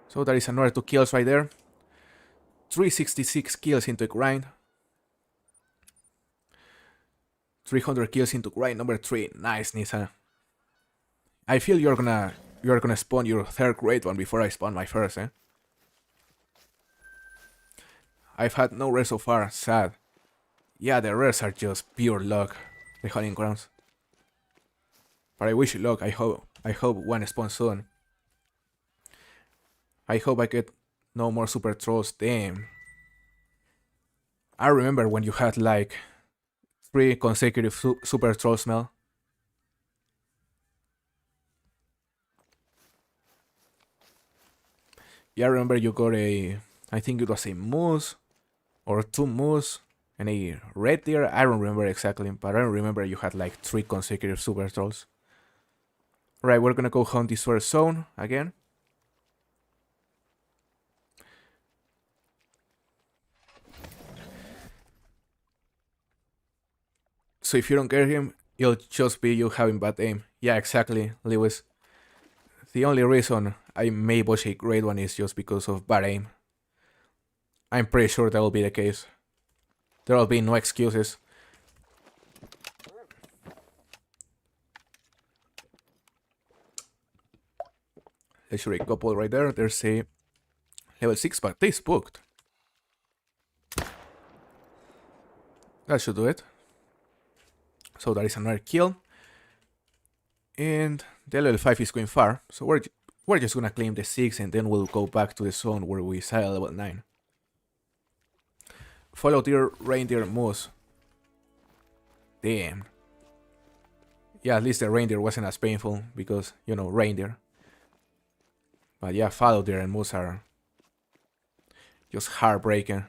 Speaker 1: So that is another 2 kills right there. 366 kills into grind. 300 kills into grind number 3. Nice, Nisa. I feel you're gonna spawn your 3rd great one before I spawn my 1st, eh? I've had no rare so far, sad. Yeah, the rares are just pure luck, the hunting grounds. But I wish you luck. I hope one spawns soon. I hope I get no more super trolls. Damn. I remember when you had like 3 consecutive super trolls, Mel. Yeah, I remember you got I think it was a moose or 2 moose and a red deer. I don't remember exactly, but I remember you had like 3 consecutive super trolls. Right, we're gonna go hunt this first zone again. So if you don't get him, it'll just be you having bad aim. Yeah, exactly, Lewis. The only reason I may botch a great one is just because of bad aim. I'm pretty sure that will be the case. There will be no excuses. Let's shoot a couple right there. There's a level 6, but they spooked. That should do it. So that is another kill. And the level 5 is going far. So we're just gonna claim the 6 and then we'll go back to the zone where we saw level 9. Follow deer, reindeer, moose. Damn. Yeah, at least the reindeer wasn't as painful because, you know, reindeer. But yeah, fallow deer and moose are just heartbreaking.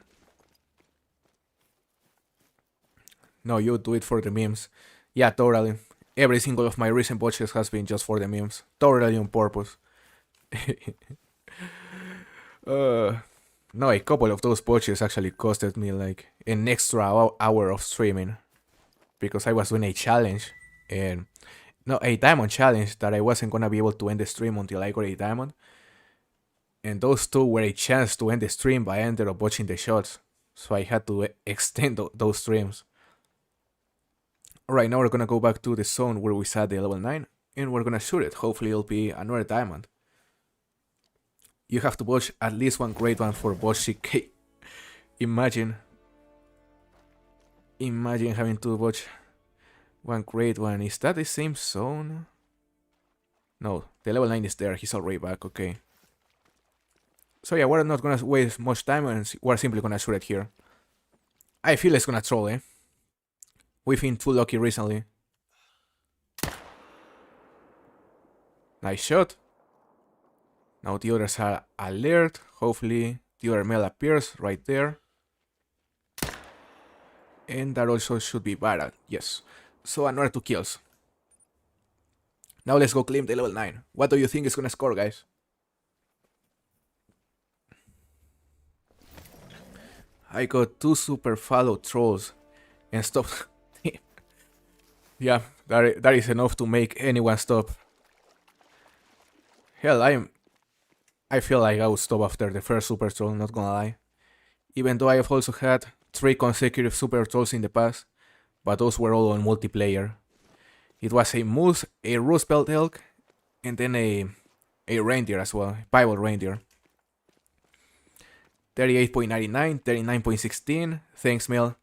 Speaker 1: No, you do it for the memes. Yeah, totally. Every single of my recent botches has been just for the memes. Totally on purpose. No, a couple of those botches actually costed me like an extra hour of streaming. Because I was doing a challenge. And no, a diamond challenge that I wasn't gonna be able to end the stream until I got a diamond. And those 2 were a chance to end the stream, but I ended up watching the shots. So I had to extend those streams. Alright, now we're gonna go back to the zone where we saw the level 9. And we're gonna shoot it. Hopefully it'll be another diamond. You have to watch at least one great one for botch CK. Imagine having to watch one great one. Is that the same zone? No, the level 9 is there. He's already back. Okay. So yeah, we're not gonna waste much time and we're simply gonna shoot it here. I feel it's gonna troll, eh? We've been too lucky recently. Nice shot. Now the others are alert. Hopefully the other male appears right there. And that also should be viral. Yes. So another 2 kills. Now let's go claim the level 9. What do you think is gonna score, guys? I got 2 super fallow trolls and stop. Yeah, that is enough to make anyone stop. Hell, I feel like I would stop after the first super troll, not gonna lie. Even though I have also had 3 consecutive super trolls in the past, but those were all on multiplayer. It was a moose, a Roosevelt elk, and then a reindeer as well, a Bible reindeer. 38.99, 39.16, thanks Mel.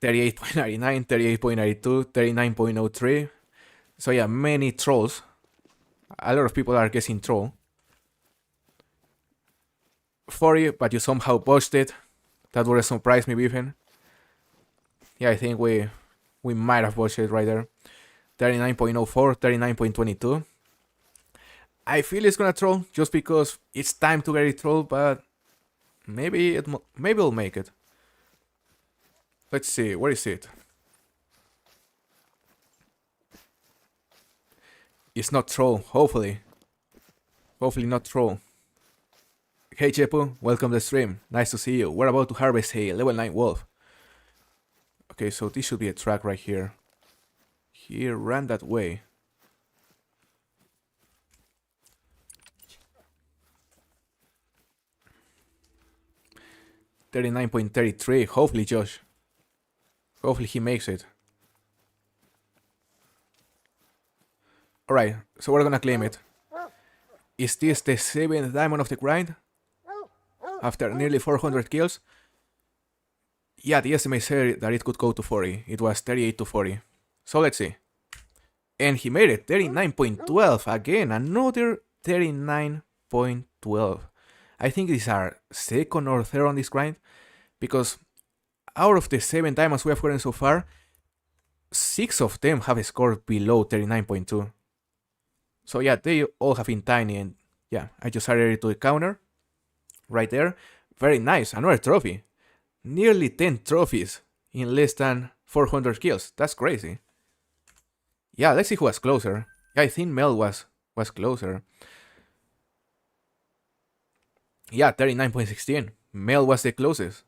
Speaker 1: 38.99, 38.92, 39.03. So yeah, many trolls. A lot of people are guessing troll. 40, but you somehow botched it. That would have surprised me even. Yeah, I think we might have botched it right there. 39.04, 39.22. I feel it's gonna troll just because it's time to get it trolled, but maybe it'll make it. Let's see, where is it? It's not troll, hopefully. Hopefully not troll. Hey Chepu, welcome to the stream. Nice to see you. We're about to harvest a level 9 wolf. Okay, so this should be a track right here. Here, run that way. $39.33. Hopefully, Josh. Hopefully he makes it. Alright, so we're gonna claim it. Is this the 7th diamond of the grind? After nearly 400 kills? Yeah, the estimate said that it could go to 40. It was 38 to 40. So let's see. And he made it. 39.12. Again, another 39.12. I think these are second or third on this grind. Because out of the 7 diamonds we have gotten so far, 6 of them have scored below 39.2. So yeah, they all have been tiny, and yeah, I just added it to the counter. Right there. Very nice. Another trophy. Nearly 10 trophies in less than 400 kills. That's crazy. Yeah, let's see who was closer. Yeah, I think Mel was closer. Yeah, 39.16. Mel was the closest.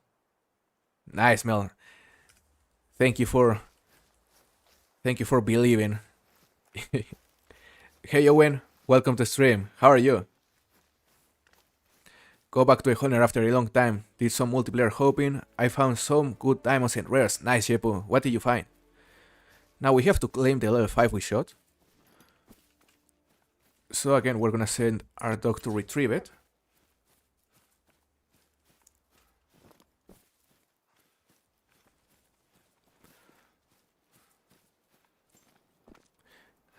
Speaker 1: Nice, Mel. Thank you for believing. Hey Owen, welcome to stream. How are you? Go back to theHunter after a long time. Did some multiplayer hoping. I found some good diamonds and rares. Nice, Jepu. What did you find? Now we have to claim the level 5 we shot. So again, we're gonna send our dog to retrieve it.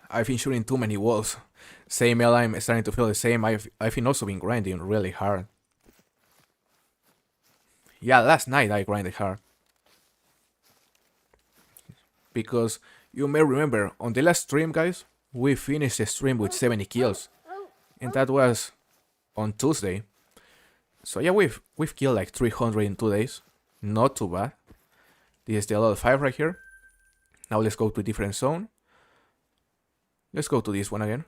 Speaker 1: I've been shooting too many walls. Same, Mel, I'm starting to feel the same. I've been also been grinding really hard. Yeah, last night I grinded hard. Because you may remember, on the last stream, guys, we finished the stream with 70 kills. And that was on Tuesday. So yeah, we've killed like 300 in 2 days. Not too bad. This is the level 5 right here. Now let's go to a different zone. Let's go to this one again.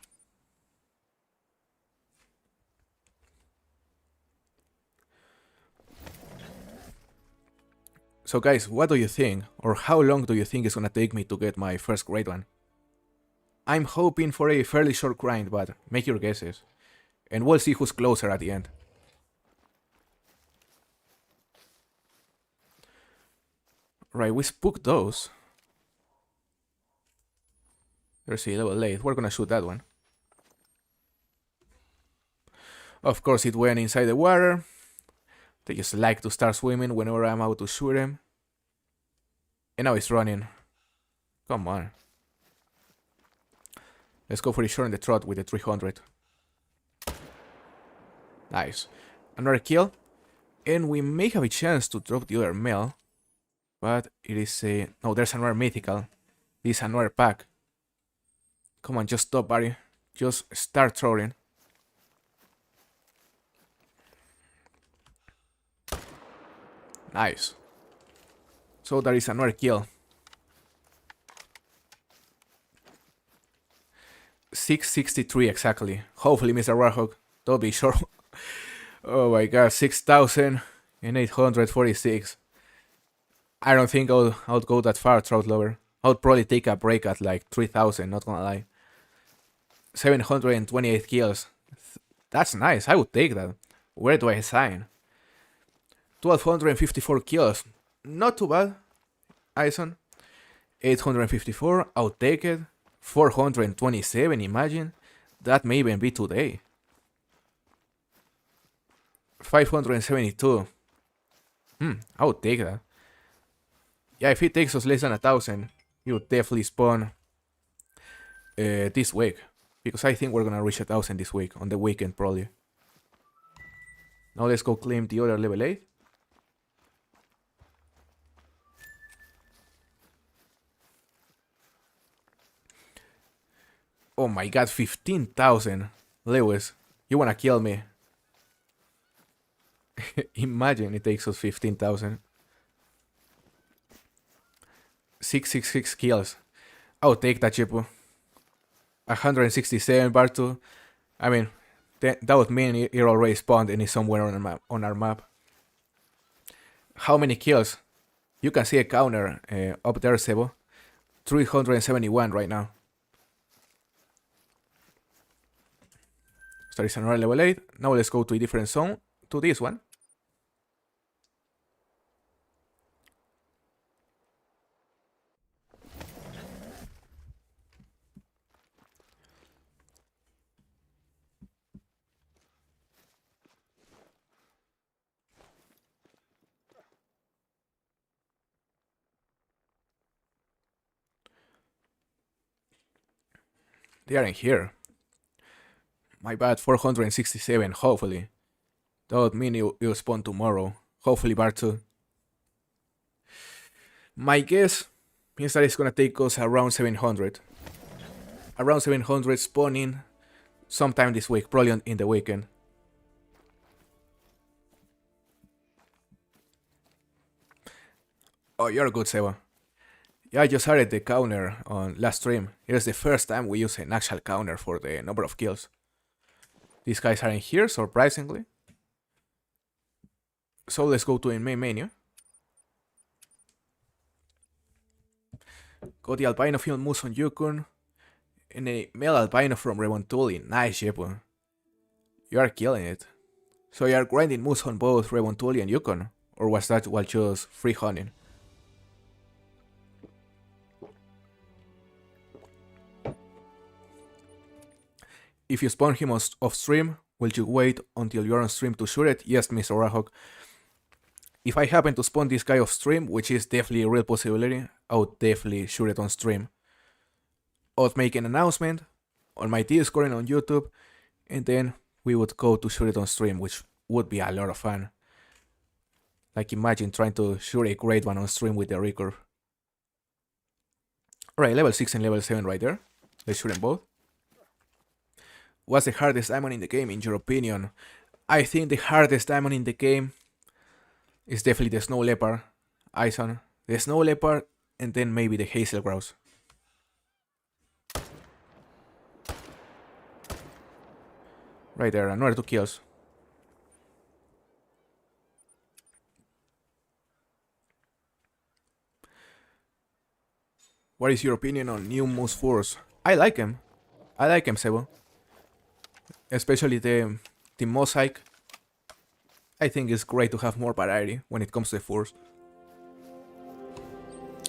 Speaker 1: So guys, what do you think? Or how long do you think it's gonna take me to get my first great one? I'm hoping for a fairly short grind, but make your guesses. And we'll see who's closer at the end. Right, we spooked those. There's a level 8. We're gonna shoot that one. Of course, it went inside the water. They just like to start swimming whenever I'm out to shoot them. And now it's running. Come on. Let's go for a shot in the trot with the 300. Nice. Another kill. And we may have a chance to drop the other male. But it is a... No, there's another mythical. This is another pack. Come on, just stop, buddy. Just start throwing. Nice. So that is another kill. 663 exactly. Hopefully, Mr. Warhawk, don't be sure. Oh my god, 6,846. I don't think I'll go that far, Trout Lover. I would probably take a break at like 3,000, not gonna lie. 728 kills. That's nice, I would take that. Where do I sign? 1,254 kills. Not too bad, Ison. 854, I'll take it. 427, imagine. That may even be today. 572. I would take that. Yeah, if it takes us less than 1,000, you would definitely spawn this week. Because I think we're gonna reach 1,000 this week, on the weekend probably. Now let's go claim the other level 8. Oh my god, 15,000. Lewis, you wanna kill me. Imagine it takes us 15,000. 666 kills. I'll take that, Chipu. 167 bar 2. I mean, that would mean it already spawned and is somewhere on our map. How many kills? You can see a counter up there, Sebo. 371 right now. So there is another level 8. Now let's go to a different zone, to this one. They are in here. My bad, 467, hopefully. That would mean it'll spawn tomorrow. Hopefully bar 2. My guess is that it's gonna take us around 700. Around 700 spawning sometime this week, probably in the weekend. Oh, you're good, Seba. Yeah, I just added the counter on last stream. It is the first time we use an actual counter for the number of kills. These guys are in here, surprisingly. So let's go to the main menu. Got the albino field moose on Yukon. And a male albino from Revontuli. Nice, Jepo. You are killing it. So you are grinding moose on both Revontuli and Yukon? Or was that while just free hunting? If you spawn him off stream, will you wait until you're on stream to shoot it? Yes, Mr. Rahok. If I happen to spawn this guy off stream, which is definitely a real possibility, I would definitely shoot it on stream. I would make an announcement on my Discord and on YouTube, and then we would go to shoot it on stream, which would be a lot of fun. Like imagine trying to shoot a great one on stream with the recurve. Alright, level 6 and level 7 right there. Let's shoot them both. What's the hardest diamond in the game, in your opinion? I think the hardest diamond in the game is definitely the snow leopard, Ison. The snow leopard, and then maybe the hazel grouse. Right there, another 2 kills. What is your opinion on new Moose Force? I like him. I like him, Sebo. Especially the mosaic. I think it's great to have more variety when it comes to the force.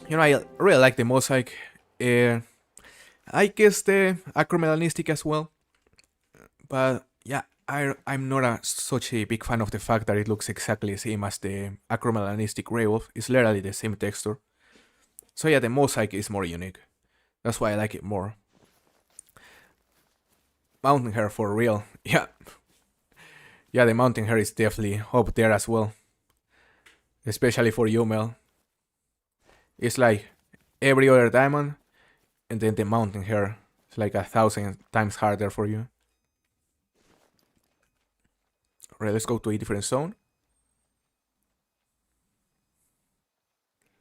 Speaker 1: You know, I really like the mosaic. I guess the acromelanistic as well. But yeah, I'm not such a big fan of the fact that it looks exactly the same as the acromelanistic werewolf. It's literally the same texture. So yeah, the mosaic is more unique. That's why I like it more. Mountain hair for real. Yeah. Yeah, the mountain hair is definitely up there as well. Especially for you, Mel. It's like every other diamond, and then the mountain hair. It's like 1,000 times harder for you. Alright, let's go to a different zone.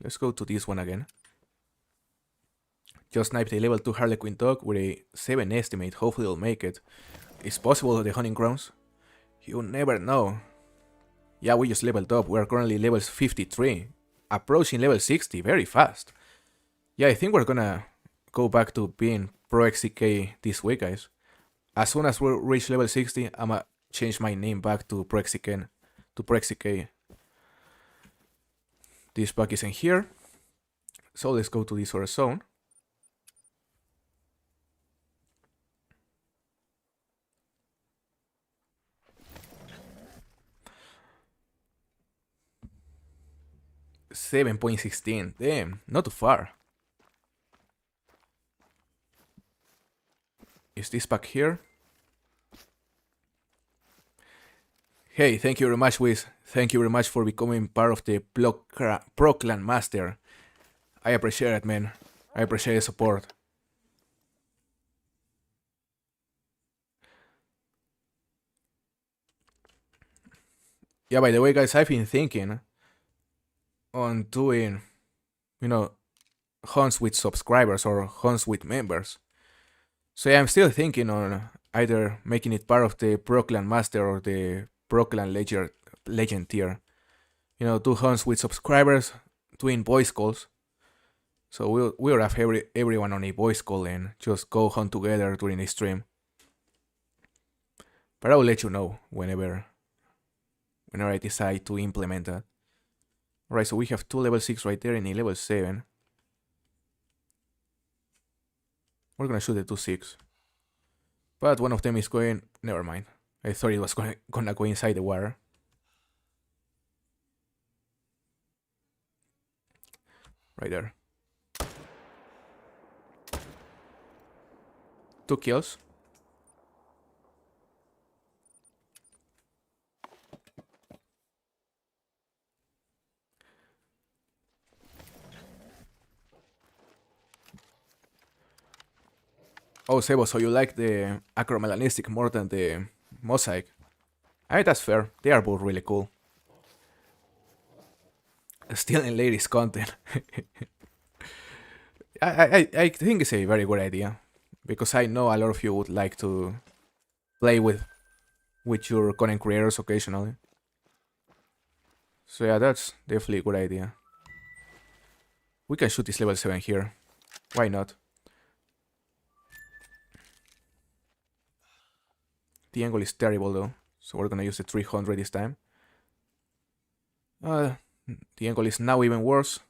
Speaker 1: Let's go to this one again. Just sniped a level 2 Harlequin dog with a 7 estimate. Hopefully it'll make it. It's possible the hunting grounds. You never know. Yeah, we just leveled up. We are currently level 53. Approaching level 60 very fast. Yeah, I think we're gonna go back to being Pro XCK this week, guys. As soon as we reach level 60, I'ma change my name back to Pro XCK. This pack is in here. So let's go to this other zone. .16. Damn, not too far. Is this pack here? Hey, thank you very much, Wiz. Thank you very much for becoming part of the Pro Clan Master. I appreciate it, man. I appreciate the support. Yeah, by the way, guys, I've been thinking on doing, you know, hunts with subscribers or hunts with members. So yeah, I'm still thinking on either making it part of the Pro Clan Master or the Pro Clan Legend tier. You know, 2 hunts with subscribers, doing voice calls. So we'll have everyone on a voice call and just go hunt together during a stream. But I will let you know whenever I decide to implement that. Alright, so we have 2 level 6 right there and a level 7. We're gonna shoot the 2-6. But one of them is going... Never mind. I thought it was gonna go inside the water. Right there. 2 kills. Oh, Sebo, so you like the acromelanistic more than the mosaic? I mean, that's fair. They are both really cool. Still in ladies content. I think it's a very good idea. Because I know a lot of you would like to play with your content creators occasionally. So yeah, that's definitely a good idea. We can shoot this level 7 here. Why not? The angle is terrible though, so we're gonna use the 300 this time. The angle is now even worse.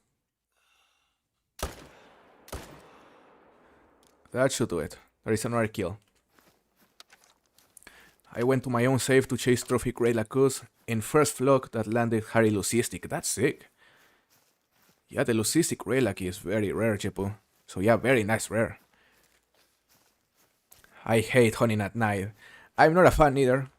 Speaker 1: That should do it. There is another kill. I went to my own save to chase Trophy Great Lacus, and first flock that landed Harry Lucistic. That's sick. Yeah, the Lucistic Relic is very rare, Jepu. So yeah, very nice rare. I hate hunting at night. I'm not a fan either.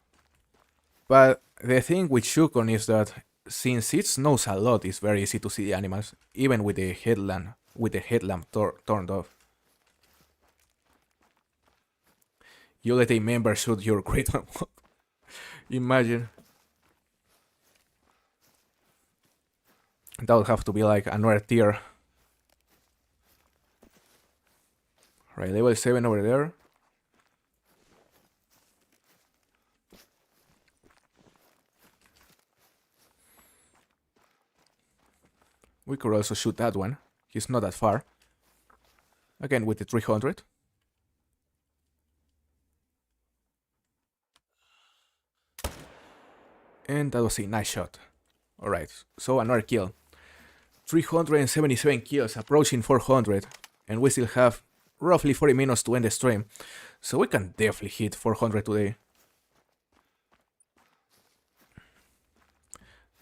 Speaker 1: But the thing with Yukon is that since it snows a lot, it's very easy to see the animals, even with the headlamp turned off. You let a member shoot your great one. Imagine. That would have to be like another tier. Right, level 7 over there. We could also shoot that one. He's not that far. Again with the 300. And that was a nice shot. Alright, so another kill. 377 kills, approaching 400. And we still have roughly 40 minutes to end the stream. So we can definitely hit 400 today.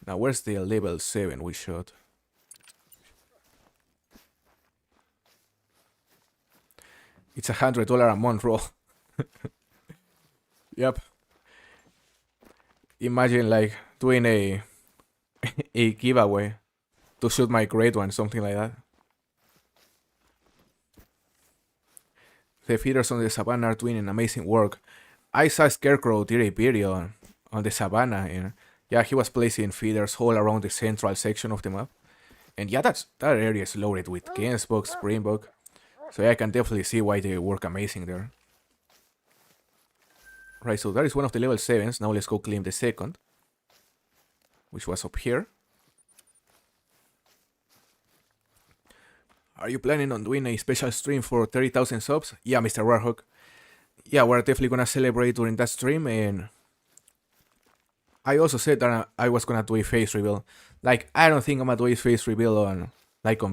Speaker 1: Now where's the level 7 we shot? It's $100 a month roll. Yep. Imagine like doing a giveaway to shoot my great one, something like that. The feeders on the savannah are doing an amazing work. I saw Scarecrow did a video on the savannah, and yeah, he was placing feeders all around the central section of the map. And yeah, that area is loaded with Gensbuck, Springbok. So yeah, I can definitely see why they work amazing there. Right, so that is one of the level 7s. Now let's go claim the second, which was up here. Are you planning on doing a special stream for 30,000 subs? Yeah, Mr. Warhawk. Yeah, we're definitely gonna celebrate during that stream, and I also said that I was gonna do a face reveal. Like, I don't think I'm gonna do a face reveal on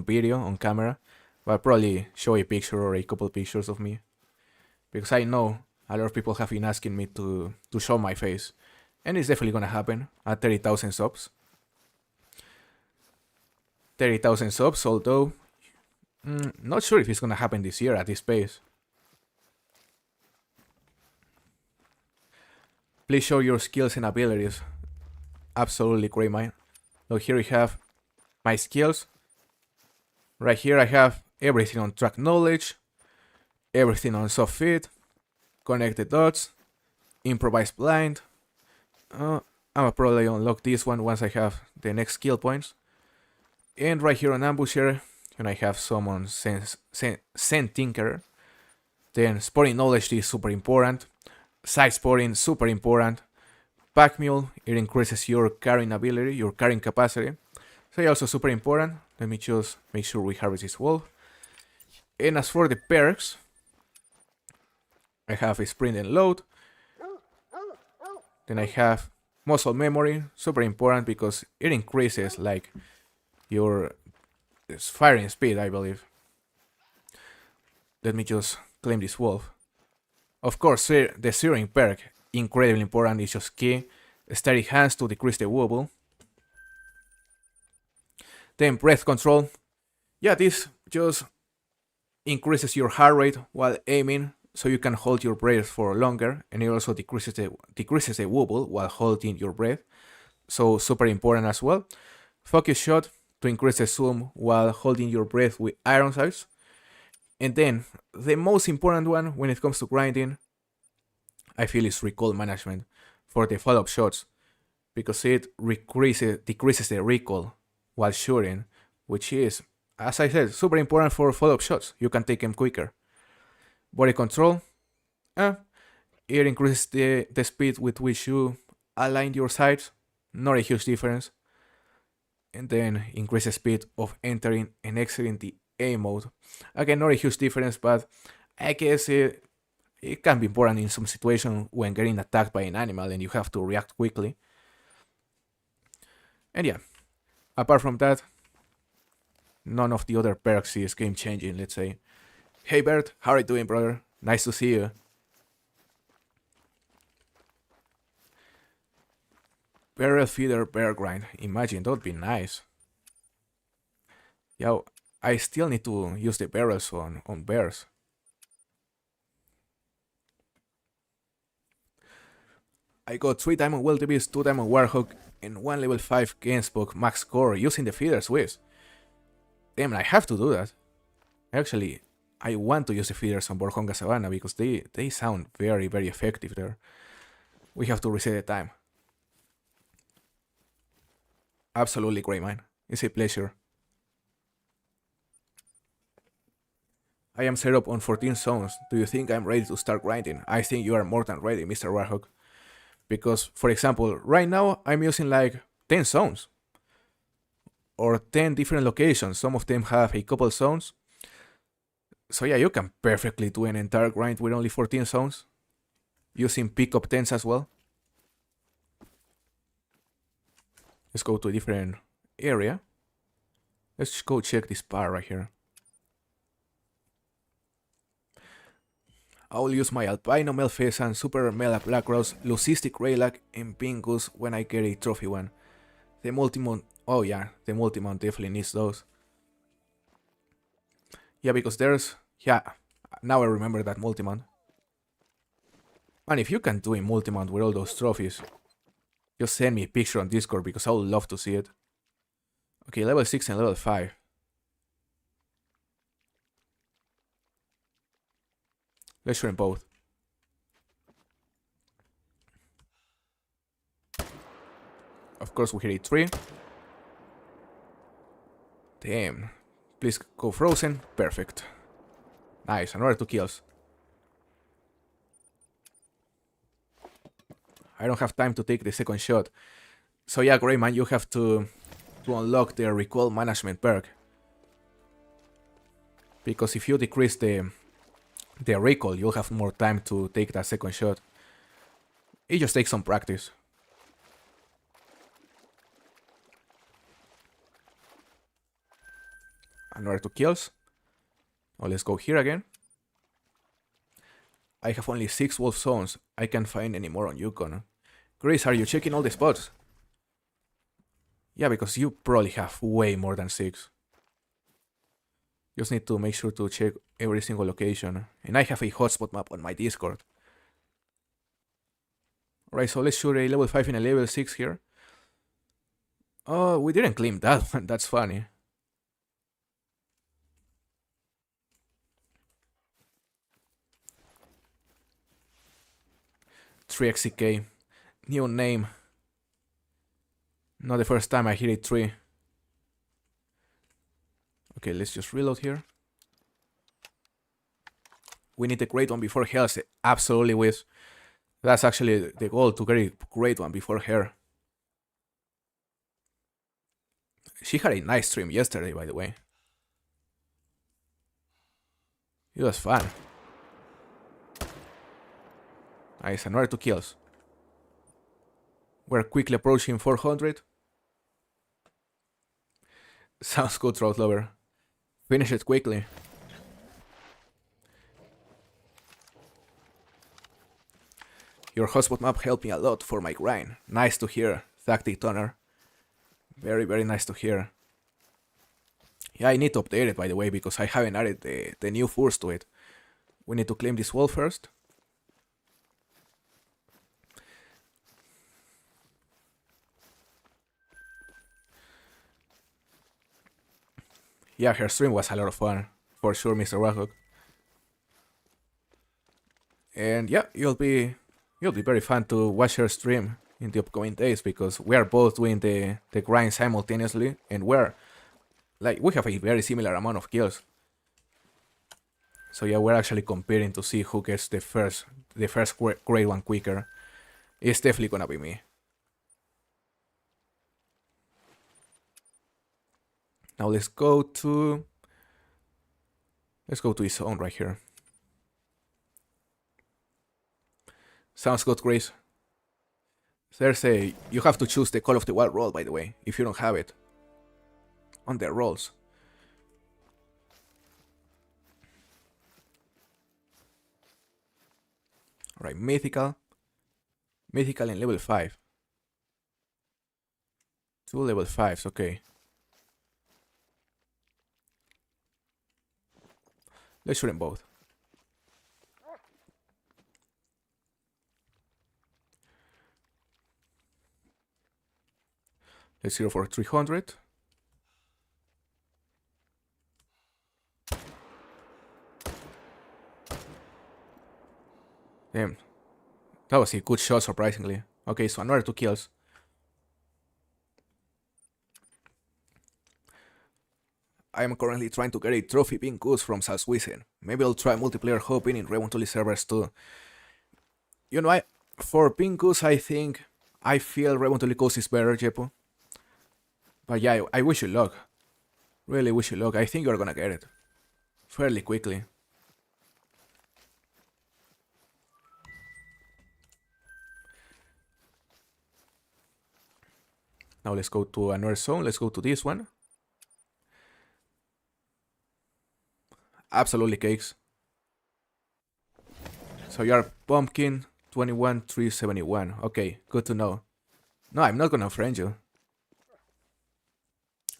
Speaker 1: video, on camera, but I'll probably show a picture or a couple pictures of me. Because I know a lot of people have been asking me to show my face. And it's definitely gonna happen at 30,000 subs. 30,000 subs, although not sure if it's gonna happen this year at this pace. Please show your skills and abilities. Absolutely great, man. So here we have my skills. Right here I have everything on track knowledge, everything on soft feed, connect the dots, improvise blind. I'll probably unlock this one once I have the next skill points. And right here on ambusher, and I have some on scent tinker. Then spotting knowledge is super important. Side sporting, super important. Pack mule, it increases your carrying ability, your carrying capacity. So yeah, also super important. Let me just make sure we harvest this wolf. And as for the perks, I have a sprint and load. Then I have muscle memory, super important because it increases like your firing speed, I believe. Let me just claim this wolf. Of course, the zeroing perk, incredibly important, is just key. Steady hands to decrease the wobble. Then breath control. Yeah, this just increases your heart rate while aiming, so you can hold your breath for longer, and it also decreases the wobble while holding your breath. So super important as well. Focus shot to increase the zoom while holding your breath with iron sights. And then the most important one when it comes to grinding, I feel, is recoil management for the follow-up shots, because it decreases the recoil while shooting, which is, as I said, super important for follow-up shots. You can take them quicker. Body control, it increases the speed with which you align your sights, not a huge difference. And then increase the speed of entering and exiting the A mode. Again, not a huge difference, but I guess it can be important in some situations when getting attacked by an animal and you have to react quickly. And yeah, apart from that, none of the other perks is game changing, let's say. Hey Bert, how are you doing, brother? Nice to see you. Barrel feeder bear grind. Imagine, that would be nice. Yo, I still need to use the barrels on bears. I got 3 diamond wildebeest, 2 diamond warhawk, and 1 level 5 Gainsbook max score using the feeder Swiss. Damn, I have to do that. Actually, I want to use the feeders on Borjonga Savannah because they sound very, very effective there. We have to reset the time. Absolutely great, man. It's a pleasure. I am set up on 14 zones. Do you think I'm ready to start grinding? I think you are more than ready, Mr. Warhawk. Because, for example, right now I'm using like 10 zones. Or 10 different locations. Some of them have a couple zones. So yeah, you can perfectly do an entire grind with only 14 zones. Using pickup 10s as well. Let's go to a different area. Let's just go check this bar right here. I will use my albino male pheasant, super male black rose, leucistic greylag, and pingus when I get a trophy one. The multimount, oh yeah, the multimount definitely needs those. Yeah, because there's, yeah, now I remember that multimount. And if you can do a multimount with all those trophies, just send me a picture on Discord because I would love to see it. Okay, level 6 and level 5. Let's shoot them both. Of course, we hit a 3. Damn. Please go frozen. Perfect. Nice, another 2 kills. I don't have time to take the second shot. So yeah, great man, you have to unlock the recoil management perk. Because if you decrease the recoil, you'll have more time to take that second shot. It just takes some practice. Another 2 kills. Oh, let's go here again. I have only 6 wolf zones. I can't find any more on Yukon. Chris, are you checking all the spots? Yeah, because you probably have way more than 6. Just need to make sure to check every single location. And I have a hotspot map on my Discord. Alright, so let's shoot a level 5 and a level 6 here. Oh, we didn't claim that one. That's funny. XCK. New name. Not the first time I hit a 3. Okay, let's just reload here. We need a great one before Hell's. Absolutely, Wiz. That's actually the goal, to get a great one before her. She had a nice stream yesterday, by the way. It was fun. Nice, another 2 kills. We're quickly approaching 400. Sounds good, Road Lover. Finish it quickly. Your hotspot map helped me a lot for my grind. Nice to hear, Tactic Toner. Very, very nice to hear. Yeah, I need to update it, by the way, because I haven't added the new furs to it. We need to claim this wall first. Yeah, her stream was a lot of fun. For sure, Mr. Wahog. And yeah, it'll be very fun to watch her stream in the upcoming days, because we are both doing the grind simultaneously, and we have a very similar amount of kills. So yeah, we're actually competing to see who gets the first great one quicker. It's definitely gonna be me. Now let's go to his own right here. Sounds good, Grace. You have to choose the Call of the Wild role, by the way, if you don't have it on their roles. Alright, mythical in level 5. 2 level 5s, okay. Let's shoot them both. Let's zero for 300. Damn. That was a good shot, surprisingly. Okay, so another 2 kills. I am currently trying to get a trophy pin goose from Salswissen. Maybe I'll try multiplayer hopping in Revontuli servers too. You know, for pin goose, I feel Revontuli Coast is better, Jepo. But yeah, I wish you luck. Really wish you luck. I think you're gonna get it fairly quickly. Now let's go to another zone. Let's go to this one. Absolutely cakes. So you are Pumpkin 21371. Okay, good to know. No, I'm not gonna friend you.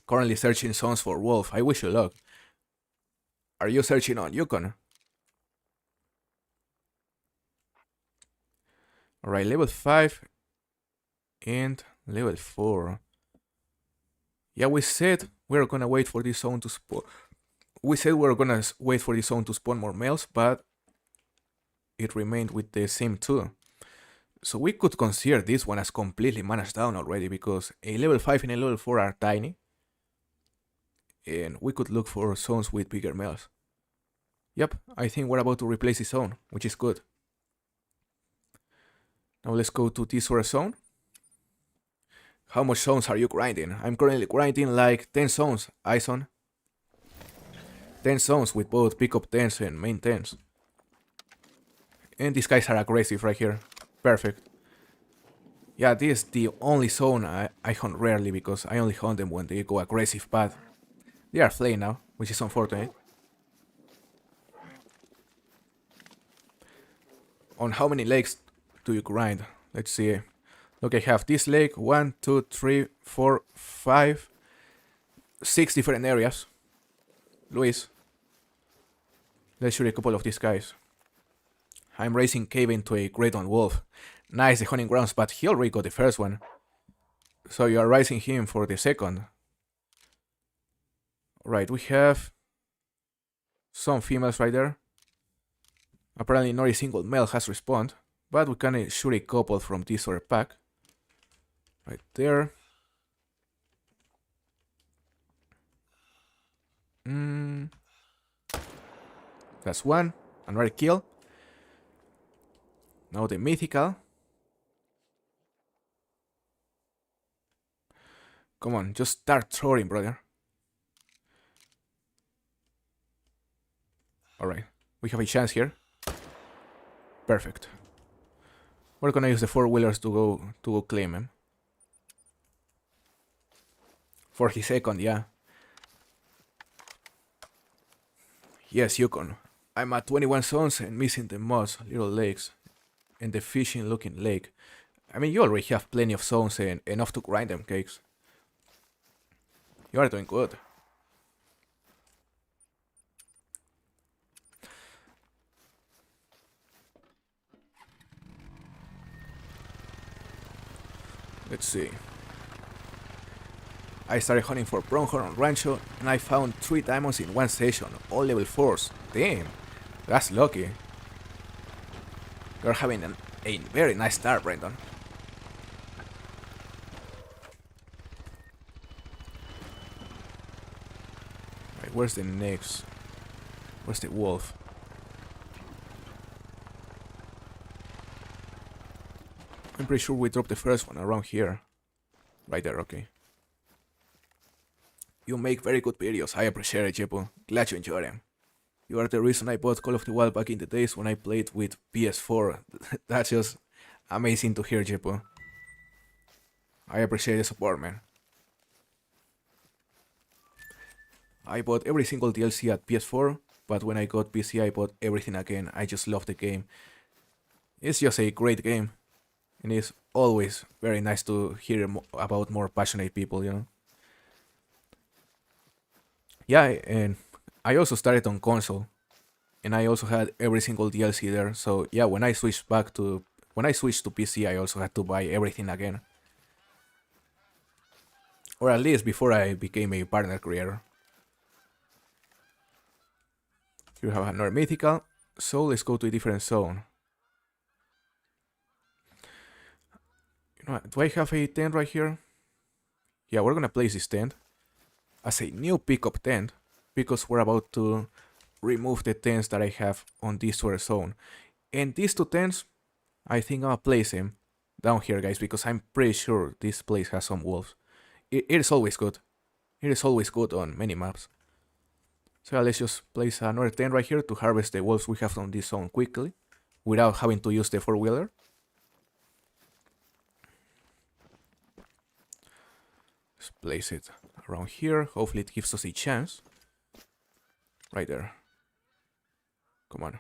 Speaker 1: Currently searching zones for wolf. I wish you luck. Are you searching on Yukon? Alright, level 5 and level 4. Yeah, we said we're gonna wait for this zone to spawn. We said we're gonna wait for this zone to spawn more males, but it remained with the same 2. So we could consider this one as completely managed down already, because a level 5 and a level 4 are tiny. And we could look for zones with bigger males. Yep, I think we're about to replace this zone, which is good. Now let's go to this other zone. How much zones are you grinding? I'm currently grinding like 10 zones, Ison. 10 zones with both pickup 10s and main 10s. And these guys are aggressive right here. Perfect. Yeah, this is the only zone I hunt rarely, because I only hunt them when they go aggressive, but they are flaying now, which is unfortunate. On how many lakes do you grind? Let's see. Look, I have this lake, 1, 2, 3, 4, 5, 6 different areas. Luis, let's shoot a couple of these guys. I'm racing Cave into a Great One Wolf. Nice, the hunting grounds, but he already got the first one. So you are racing him for the second. Right, we have some females right there. Apparently not a single male has respawned, but we can shoot a couple from this other pack. Right there. That's one. Another kill. Now the mythical. Come on, just start throwing, brother. Alright, we have a chance here. Perfect. We're gonna use the four-wheelers to go claim him. 40-second, yeah. Yes, Yukon. I'm at 21 zones and missing the most little lakes and the fishing looking lake. I mean, you already have plenty of zones and enough to grind them cakes. You are doing good. Let's see. I started hunting for pronghorn on Rancho and I found 3 diamonds in one session, all level 4s. Damn, that's lucky. You're having a very nice start, Brendan. Right, where's the next? Where's the wolf? I'm pretty sure we dropped the first one around here. Right there, okay. You make very good videos, I appreciate it, Jepo. Glad you enjoy them. You are the reason I bought Call of the Wild back in the days when I played with PS4. That's just amazing to hear, Jepo. I appreciate the support, man. I bought every single DLC at PS4, but when I got PC I bought everything again. I just love the game. It's just a great game. And it's always very nice to hear about more passionate people, you know. Yeah, and I also started on console. And I also had every single DLC there. So yeah, when I switched to PC, I also had to buy everything again. Or at least before I became a partner creator. Here we have another mythical. So let's go to a different zone. You know, do I have a tent right here? Yeah, we're gonna place this tent as a new pickup tent because we're about to remove the tents that I have on this other zone. And these 2 tents, I think I'll place them down here, guys, because I'm pretty sure this place has some wolves. It is always good. It is always good on many maps. So let's just place another tent right here to harvest the wolves we have on this zone quickly, without having to use the four-wheeler. Let's place it around here. Hopefully it gives us a chance. Right there. Come on.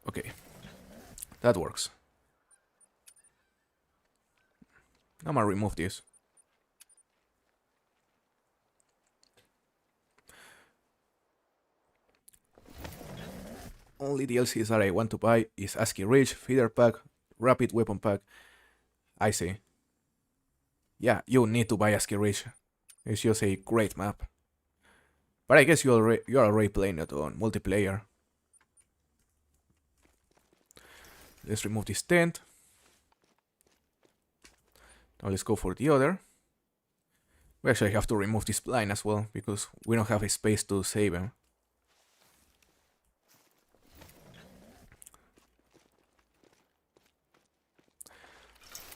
Speaker 1: Okay. That works. I'm gonna remove this. Only DLCs that I want to buy is ASCII Rich, Feeder Pack, Rapid Weapon Pack. I see. Yeah, you need to buy ASCII Rich. It's just a great map. But I guess you're already playing it on multiplayer. Let's remove this tent. Now let's go for the other. We actually have to remove this blind as well, because we don't have a space to save him.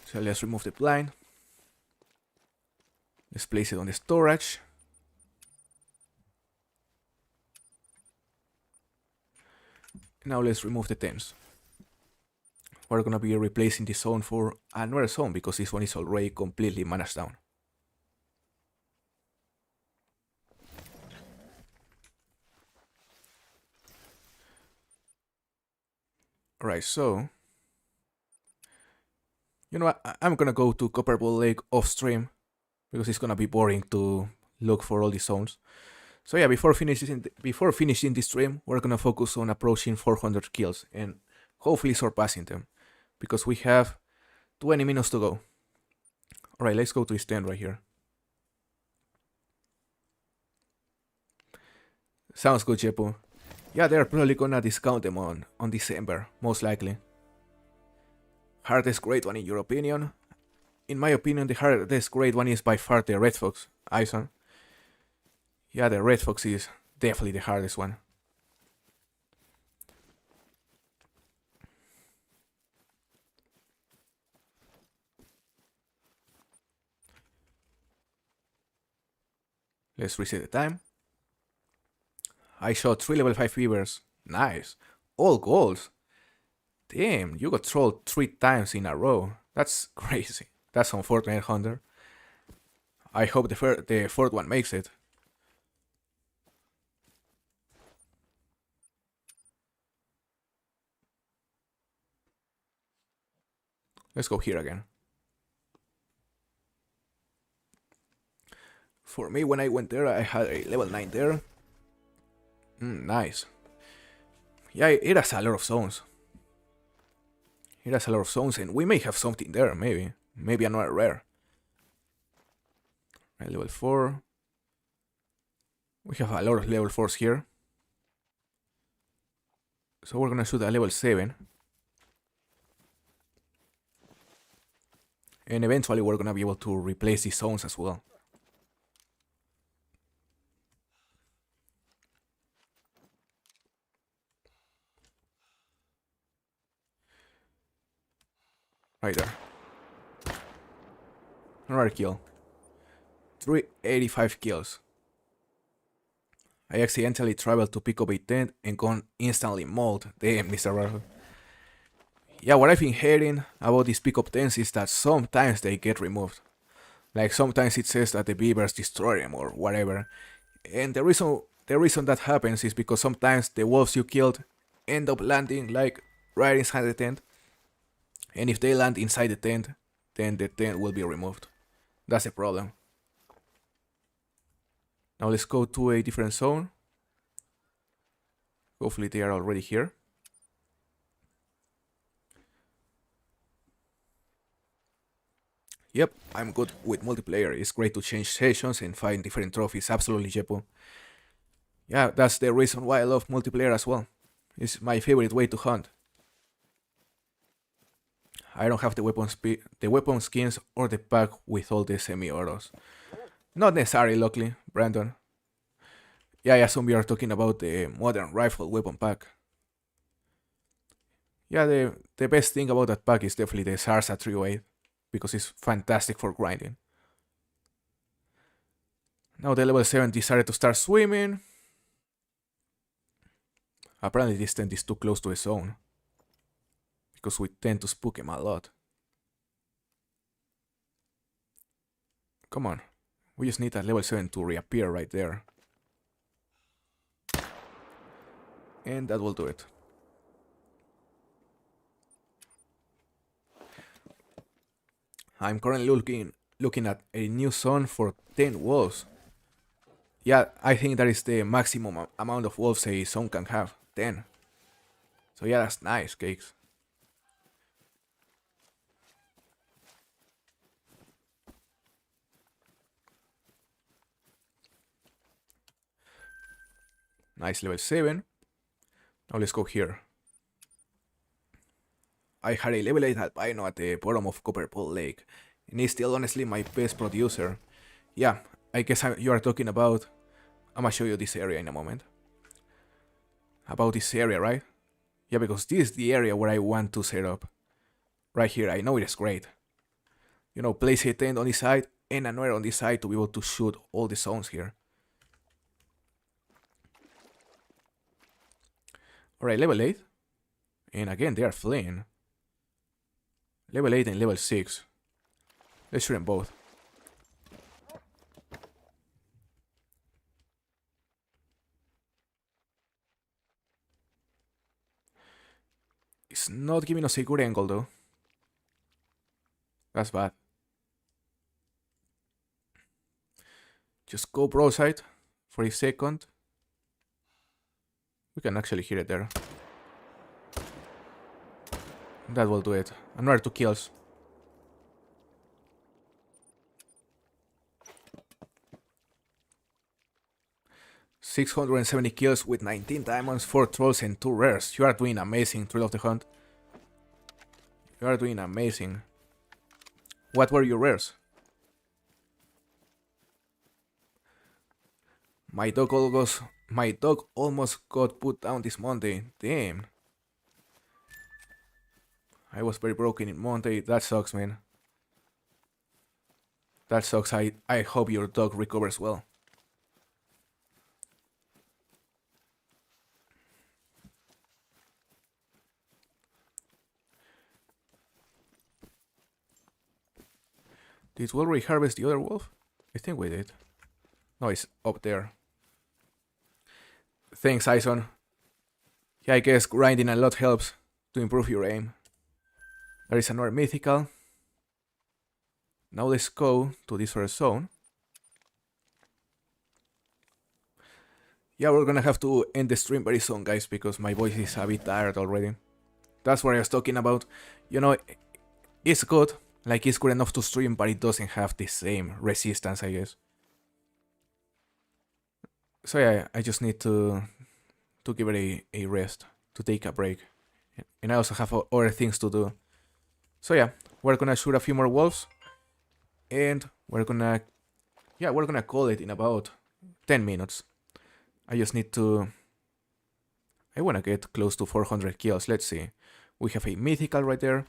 Speaker 1: So let's remove the blind. Let's place it on the storage. Now let's remove the tents. We're gonna be replacing this zone for another zone because this one is already completely managed down. Alright, so you know what? I'm gonna go to Copper Bowl Lake off stream because it's gonna be boring to look for all these zones. So yeah, before finishing this stream, we're gonna focus on approaching 400 kills and hopefully surpassing them, because we have 20 minutes to go. Alright, let's go to this tent right here. Sounds good, Jepo. Yeah, they're probably gonna discount them on December, most likely. Hardest grade one in your opinion? In my opinion, the hardest grade one is by far the Red Fox, Ison. Yeah, the Red Fox is definitely the hardest one. Let's reset the time. I shot 3 level 5 beavers. Nice. All golds. Damn, you got trolled 3 times in a row. That's crazy. That's unfortunate, Hunter. I hope the fourth one makes it. Let's go here again. For me, when I went there, I had a level 9 there. Nice. Yeah, it has a lot of zones. It has a lot of zones, and we may have something there, maybe. Maybe another rare. Right, level 4. We have a lot of level 4s here. So we're gonna shoot a level 7. And eventually we're gonna be able to replace these zones as well. Right there. Another kill. 385 kills. I accidentally traveled to pick up a tent and got instantly mauled. Damn, Mr. Rarho. Yeah, what I've been hearing about these pickup tents is that sometimes they get removed. Like sometimes it says that the beavers destroy them or whatever. And the reason that happens is because sometimes the wolves you killed end up landing like right inside the tent. And if they land inside the tent, then the tent will be removed. That's the problem. Now let's go to a different zone. Hopefully they are already here. Yep, I'm good with multiplayer. It's great to change sessions and find different trophies. Absolutely, Jepo. Yeah, that's the reason why I love multiplayer as well. It's my favorite way to hunt. I don't have the weapon skins or the pack with all the semi-autos. Not necessarily, luckily, Brandon. Yeah, I assume you are talking about the modern rifle weapon pack. Yeah, the best thing about that pack is definitely the Sarsa 308, because it's fantastic for grinding. Now the level 7 decided to start swimming. Apparently this tent is too close to the zone, because we tend to spook him a lot. Come on, we just need a level 7 to reappear right there. And that will do it. I'm currently looking at a new zone for 10 wolves. Yeah, I think that is the maximum amount of wolves a zone can have, 10. So yeah, that's nice, cakes. Nice level 7. Now let's go here. I had a level 8 albino at the bottom of Copper Pool Lake, and he's still honestly my best producer. Yeah, I guess you are talking about... I'm gonna show you this area in a moment. About this area, right? Yeah, because this is the area where I want to set up. Right here, I know it is great. You know, place a tent on this side and another on this side to be able to shoot all the zones here. Alright, level 8. And again, they are fleeing. Level 8 and level 6. Let's shoot them both. It's not giving us a good angle though. That's bad. Just go broadside for a second. We can actually hit it there. That will do it. Another 2 kills. $670 kills with 19 diamonds, 4 trolls and 2 rares. You are doing amazing, Thrill of the Hunt. You are doing amazing. What were your rares? My dog almost got put down this Monday. Damn. I was very broken in Monday. That sucks, man. That sucks. I hope your dog recovers well. Did we already harvest the other wolf? I think we did. No, it's up there. Thanks, Ison. Yeah, I guess grinding a lot helps to improve your aim. There is another mythical. Now let's go to this first zone. Yeah, we're gonna have to end the stream very soon, guys, because my voice is a bit tired already. That's what I was talking about. You know, it's good, like it's good enough to stream, but it doesn't have the same resistance, I guess. So yeah, I just need to give it a rest, to take a break. And I also have other things to do. So yeah, we're gonna shoot a few more wolves. And we're gonna call it in about 10 minutes. I just need to... I wanna get close to 400 kills, let's see. We have a mythical right there,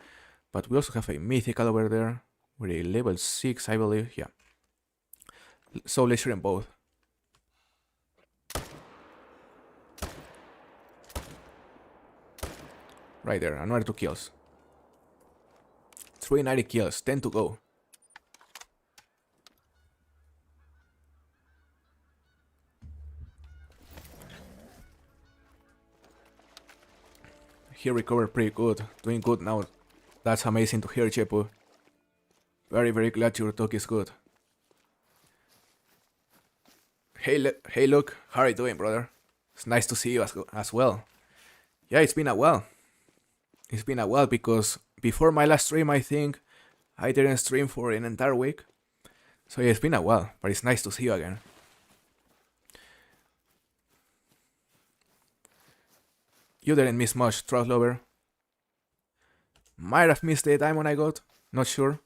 Speaker 1: but we also have a mythical over there. We're a level 6, I believe, yeah. So let's shoot them both. Right there, another 2 kills. 390 kills, 10 to go. He recovered pretty good, doing good now. That's amazing to hear, Chepu. Very, very glad your talk is good. Hey, Luke, how are you doing, brother? It's nice to see you as well. Yeah, it's been a while. It's been a while because before my last stream, I think I didn't stream for an entire week. So yeah, it's been a while, but it's nice to see you again. You didn't miss much, Trout Lover. Might have missed the diamond I got, not sure.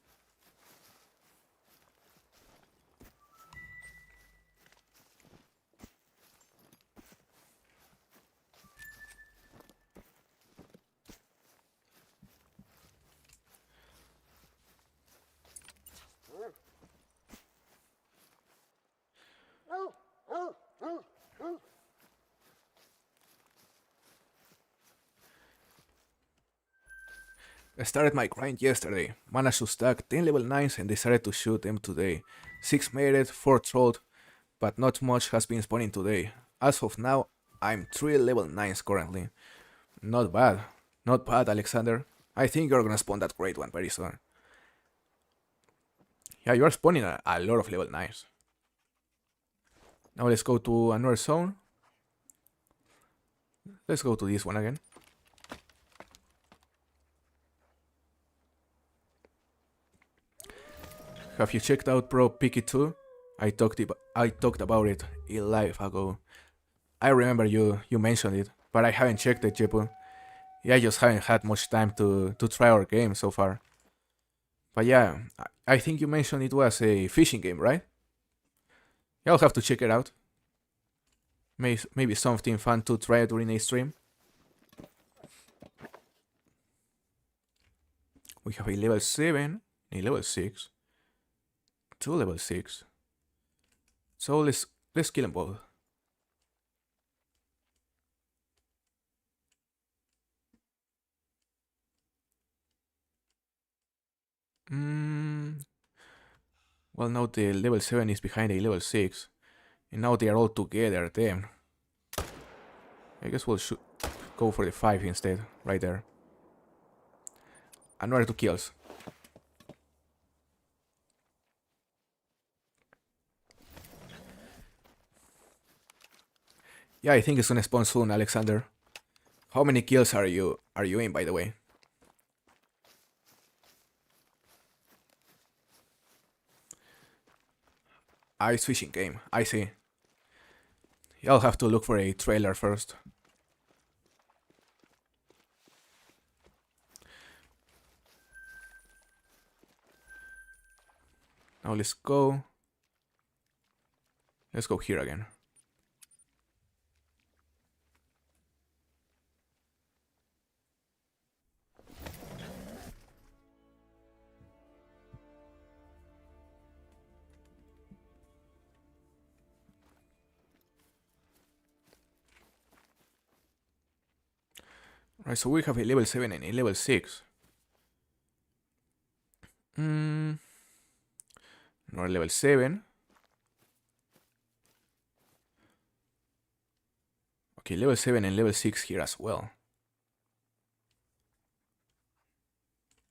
Speaker 1: I started my grind yesterday, managed to stack 10 level 9s and decided to shoot them today. 6 made it, 4 trolled, but not much has been spawning today. As of now, I'm 3 level 9s currently. Not bad, Alexander. I think you're gonna spawn that great one very soon. Yeah, you're spawning a lot of level 9s. Now let's go to another zone. Let's go to this one again. Have you checked out Pro Piki 2? I talked about it a live ago. I remember you mentioned it, but I haven't checked it, Jepu. Yeah, I just haven't had much time to try our game so far. But yeah, I think you mentioned it was a fishing game, right? Yeah, I'll have to check it out. Maybe something fun to try during a stream. We have a level 7, a level 6. 2 level 6. So let's kill them both. Well, now the level 7 is behind a level 6. And now they are all together, damn. I guess we'll go for the 5 instead, right there. Another 2 kills. Yeah, I think it's gonna spawn soon, Alexander. How many kills are you in, by the way? Ice fishing game, I see. Yeah, I'll have to look for a trailer first. Now let's go. Let's go here again. Right, so we have a level 7 and a level 6. Another level 7. Okay, level 7 and level 6 here as well.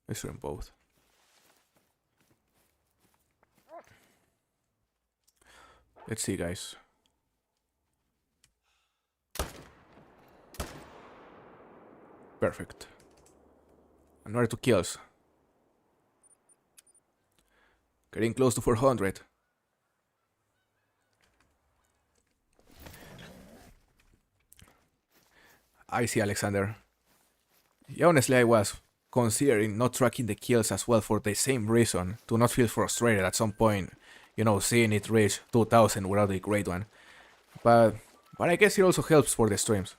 Speaker 1: Let's run both. Let's see, guys. Perfect. Another 2 kills. Getting close to 400. I see, Alexander. Yeah, honestly, I was considering not tracking the kills as well for the same reason, to not feel frustrated at some point, you know, seeing it reach 2000 without a great one. But I guess it also helps for the streams.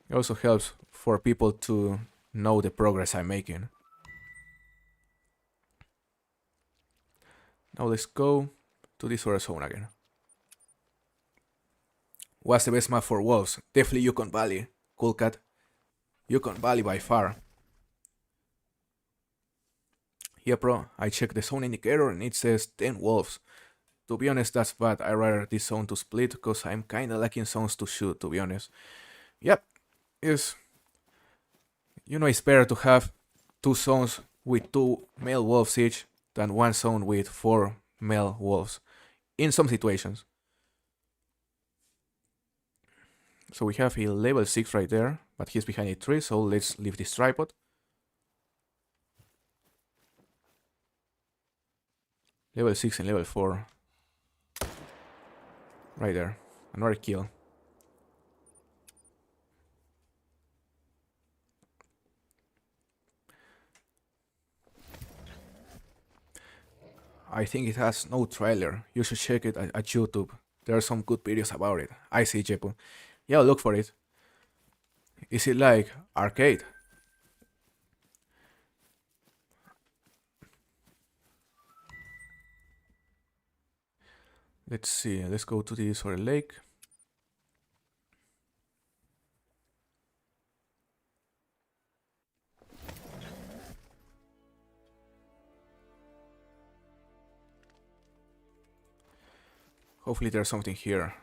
Speaker 1: It also helps for people to know the progress I'm making. Now let's go to this other zone again. What's the best map for wolves? Definitely Yukon Valley. Cool cat. Yukon Valley by far. Yeah, bro, I checked the zone indicator and it says 10 wolves. To be honest, that's bad. I rather this zone to split because I'm kinda lacking zones to shoot, to be honest. Yep, it's... You know, it's better to have 2 zones with 2 male wolves each than 1 zone with 4 male wolves. In some situations. So we have a level 6 right there, but he's behind a tree, so let's leave this tripod. Level 6 and level 4. Right there. Another kill. I think it has no trailer. You should check it at YouTube. There are some good videos about it. I see, Jepu. Yeah, look for it. Is it like arcade? Let's see. Let's go to this other lake. Hopefully there's something here.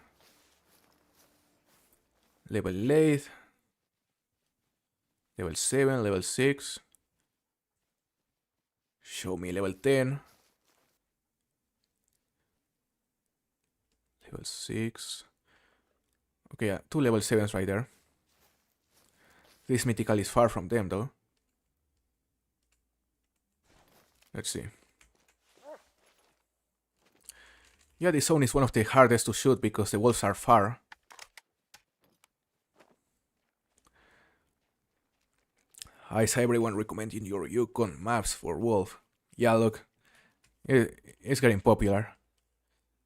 Speaker 1: Level 8. Level 7, level 6. Show me level 10. Level 6. Okay, 2 level 7s right there. This mythical is far from them though. Let's see. Yeah, this zone is one of the hardest to shoot because the wolves are far. I saw everyone recommending your Yukon maps for wolf. Yeah, look. It's getting popular.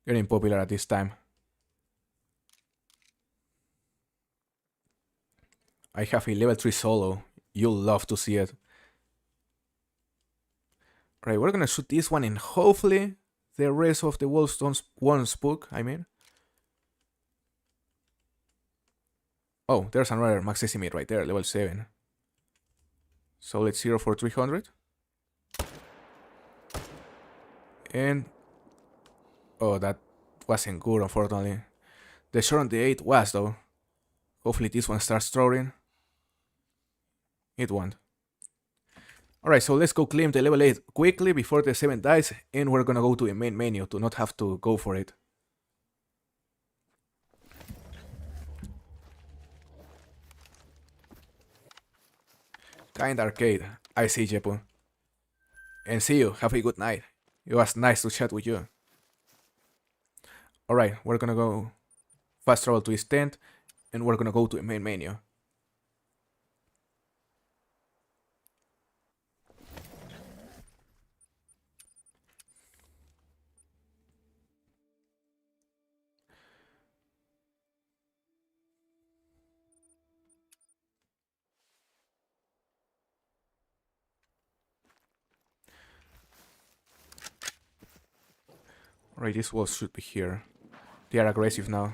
Speaker 1: Getting popular at this time. I have a level 3 solo. You'll love to see it. Alright, we're gonna shoot this one and hopefully the rest of the wolves won't spook, I mean. Oh, there's another max estimate right there, level 7. So let's 0 for 300. And... oh, that wasn't good, unfortunately. The shot on the 8 was, though. Hopefully this one starts throwing. It won't. Alright, so let's go claim the level 8 quickly before the 7 dies, and we're gonna go to the main menu to not have to go for it. Kinda arcade. I see, Jepu. And see you. Have a good night. It was nice to chat with you. Alright, we're gonna go fast travel to his tent, and we're gonna go to the main menu. Alright, these wolves should be here. They are aggressive now.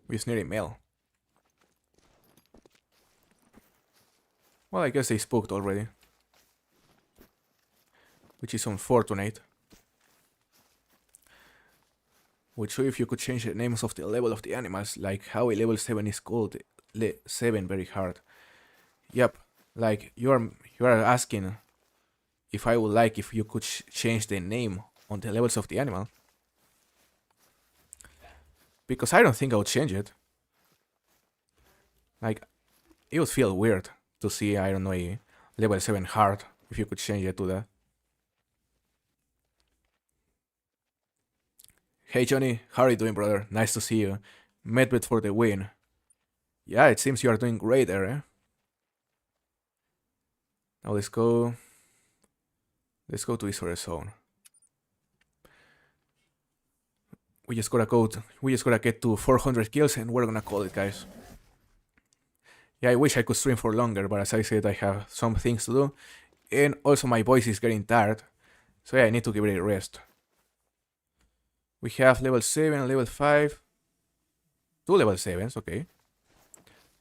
Speaker 1: We just need a male. Well, I guess they spooked already. which is unfortunate. Would show if you could change the names of the level of the animals, like how a level 7 is called 7 very hard. Yep, like you are asking if I would like if you could change the name on the levels of the animal. Because I don't think I would change it. Like, it would feel weird to see, I don't know, a level 7 hard if you could change it to that. Hey Johnny, how are you doing, brother? Nice to see you. Medved for the win. Yeah, it seems you are doing great there, eh? Now let's go to Israel zone. We just gotta get to 400 kills and we're gonna call it, guys. Yeah, I wish I could stream for longer, but as I said, I have some things to do. And also my voice is getting tired. So yeah, I need to give it a rest. We have level 7, level 5. 2 level 7s, okay.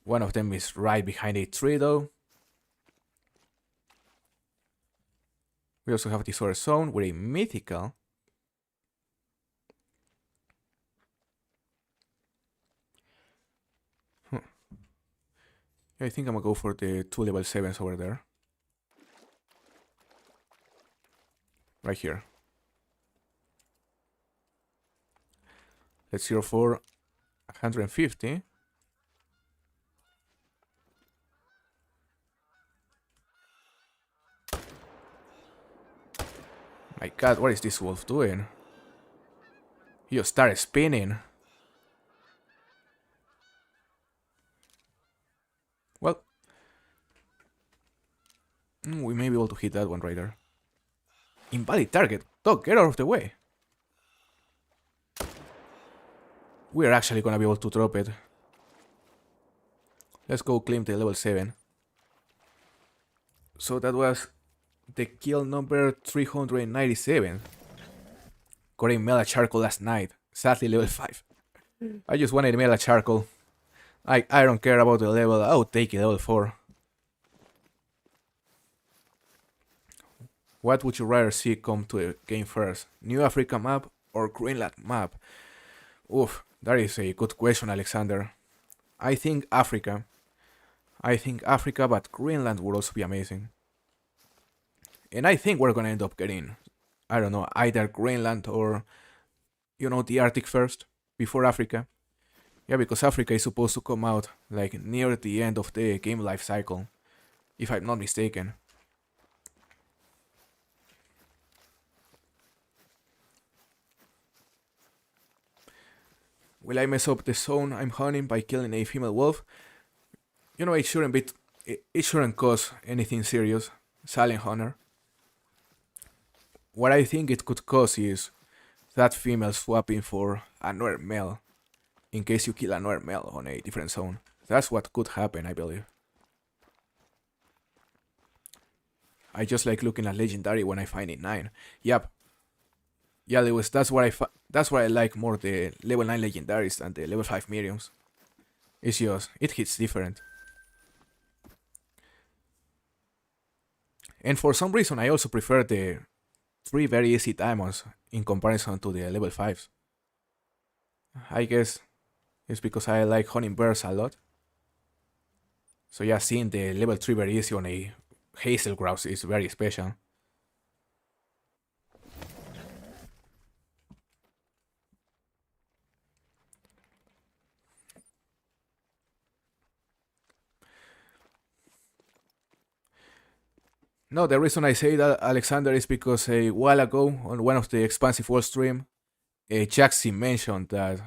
Speaker 1: One of them is right behind a tree though. We also have this other zone with a mythical. I think I'm gonna go for the 2 level 7s over there. Right here. Let's 0 for 150. My god, what is this wolf doing? He just started spinning. Well, we may be able to hit that one right there. Invalid target. Dog, get out of the way. We're actually gonna be able to drop it. Let's go claim the level 7. So that was the kill number 397. Got a Mela Charcoal last night. Sadly level 5. I just wanted Mela Charcoal. I don't care about the level. I would take it level 4. What would you rather see come to a game first? New Africa map or Greenland map? Oof, that is a good question, Alexander. I think Africa, but Greenland would also be amazing. And I think we're gonna end up getting, I don't know, either Greenland or, you know, the Arctic first, before Africa. Yeah, because Africa is supposed to come out, like, near the end of the game life cycle, if I'm not mistaken. Will I mess up the zone I'm hunting by killing a female wolf? You know, it shouldn't cause anything serious, silent hunter. What I think it could cause is that female swapping for another male, in case you kill another male on a different zone. That's what could happen, I believe. I just like looking at legendary when I find it 9. Yep. Yeah, Lewis, that's what I like more, the level 9 legendaries than the level 5 mediums. It's just, it hits different. And for some reason, I also prefer the 3 very easy diamonds in comparison to the level 5s. I guess it's because I like hunting bears a lot. So yeah, seeing the level 3 very easy on a hazel grouse is very special. No, the reason I say that, Alexander, is because a while ago on one of the Expansive World stream, Jaxi mentioned that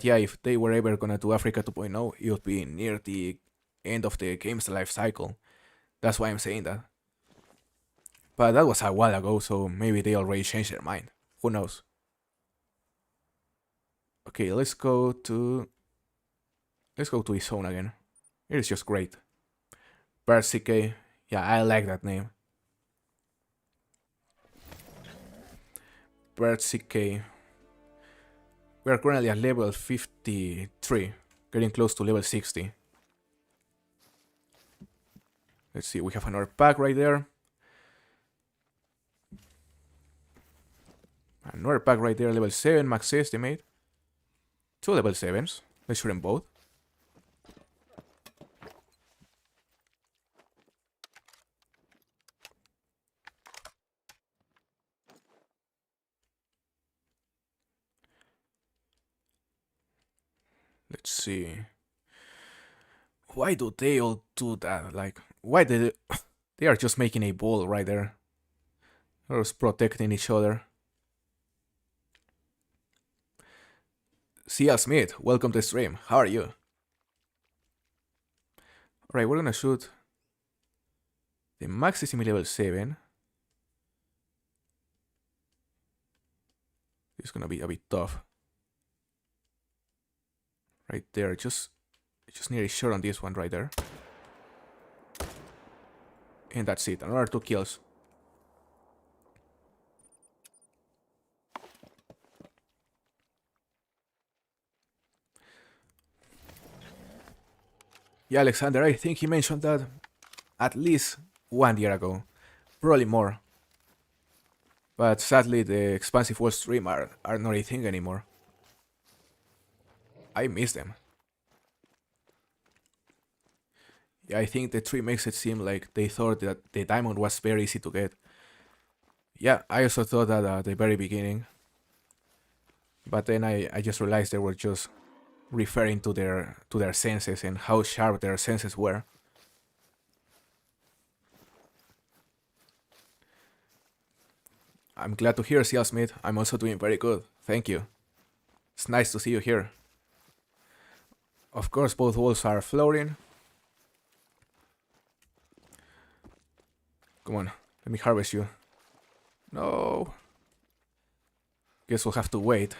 Speaker 1: yeah, if they were ever gonna do Africa 2.0, it would be near the end of the game's life cycle. That's why I'm saying that. But that was a while ago, so maybe they already changed their mind. Who knows? Okay, let's go to his zone again. It is just great. Persike. Yeah, I like that name. Persike. We are currently at level 53, getting close to level 60. Let's see, we have another pack right there. Another pack right there, level 7, max estimate. 2 level 7s. Let's shoot them both. Let's see. Why do they all do that? Like, why did it... They are just making a ball right there. They're just protecting each other. Sia Smith, welcome to the stream. How are you? Alright, we're gonna shoot the max is in level 7. It's gonna be a bit tough. Right there, just need a shot on this one right there. And that's it, another 2 kills. Yeah, Alexander, I think he mentioned that at least 1 year ago. Probably more. But sadly, the expansive world stream are not a thing anymore. I miss them. Yeah, I think the tree makes it seem like they thought that the diamond was very easy to get. Yeah, I also thought that at the very beginning. But then I just realized they were just referring to their senses and how sharp their senses were. I'm glad to hear, Seal Smith. I'm also doing very good. Thank you. It's nice to see you here. Of course, both walls are floating. Come on, let me harvest you. No. Guess we'll have to wait.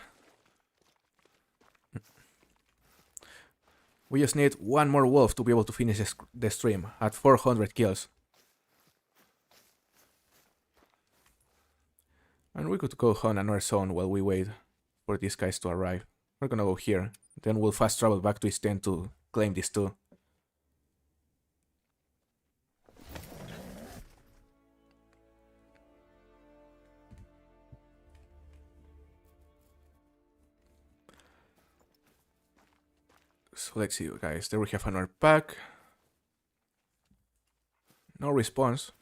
Speaker 1: We just need one more wolf to be able to finish the stream at 400 kills. And we could go on another zone while we wait for these guys to arrive. We're gonna go here. Then we'll fast travel back to East 10 to claim these 2. So let's see, guys. There we have another pack. No response.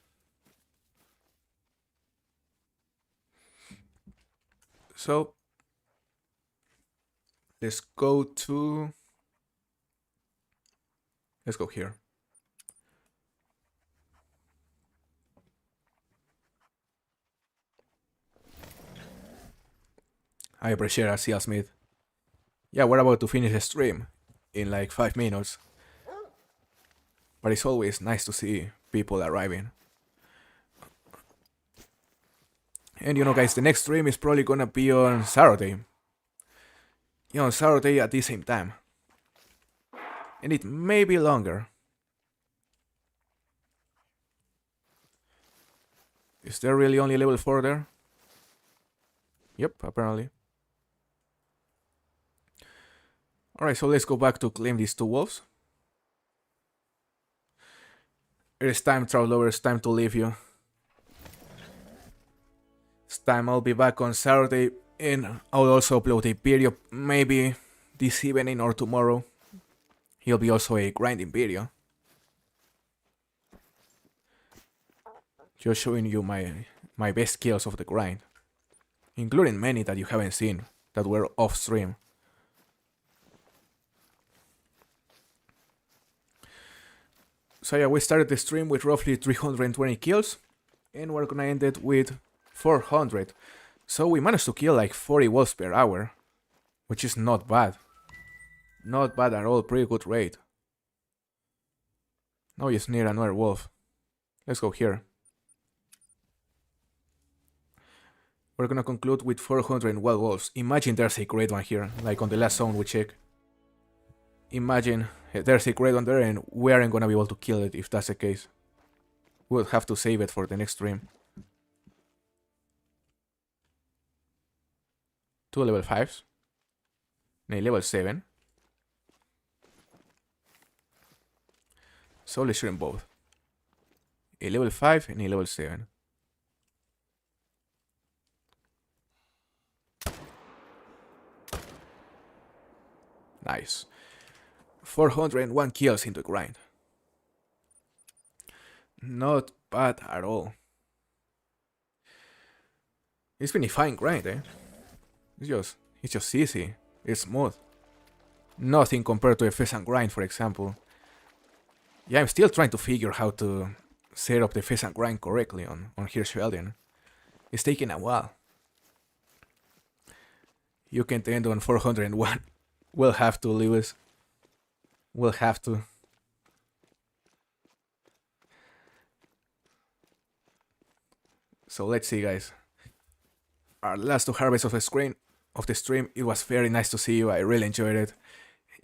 Speaker 1: So let's go here. I appreciate it, Seal Smith. Yeah, we're about to finish the stream in like 5 minutes. But it's always nice to see people arriving. And you know, guys, the next stream is probably gonna be on Saturday. Yeah, on Saturday at the same time. And it may be longer. Is there really only level 4 there? Yep, apparently. Alright, so let's go back to claim these 2 wolves. It is time, traveler, it's time to leave you. It's time, I'll be back on Saturday, and I'll also upload a video, maybe this evening or tomorrow. It'll be also a grinding video. Just showing you my best kills of the grind. Including many that you haven't seen, that were off stream. So yeah, we started the stream with roughly 320 kills, and we're gonna end it with 400. So we managed to kill like 40 wolves per hour, which is not bad. Not bad at all, pretty good rate. Now we just need another wolf. Let's go here. We're gonna conclude with 400 wild wolves. Imagine there's a great one here, like on the last zone we checked. Imagine there's a great one there and we aren't gonna be able to kill it if that's the case. We'll have to save it for the next stream. 2 level 5s. And a level 7. So let's shoot them both. A level 5 and a level 7. Nice. 401 kills into grind. Not bad at all. It's been a fine grind, eh? It's just easy. It's smooth. Nothing compared to a pheasant grind, for example. Yeah, I'm still trying to figure how to set up the pheasant grind correctly on Hirschfelden. It's taking a while. You can't end on 401. We'll have to, Lewis. We'll have to. So let's see, guys. Our last two harvests of the stream. It was very nice to see you. I really enjoyed it.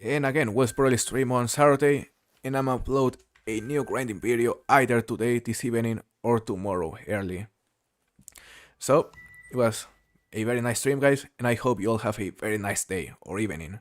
Speaker 1: And again, we'll probably stream on Saturday, and I'm upload a new grinding video either today, this evening, or tomorrow early. So it was a very nice stream, guys, and I hope you all have a very nice day or evening.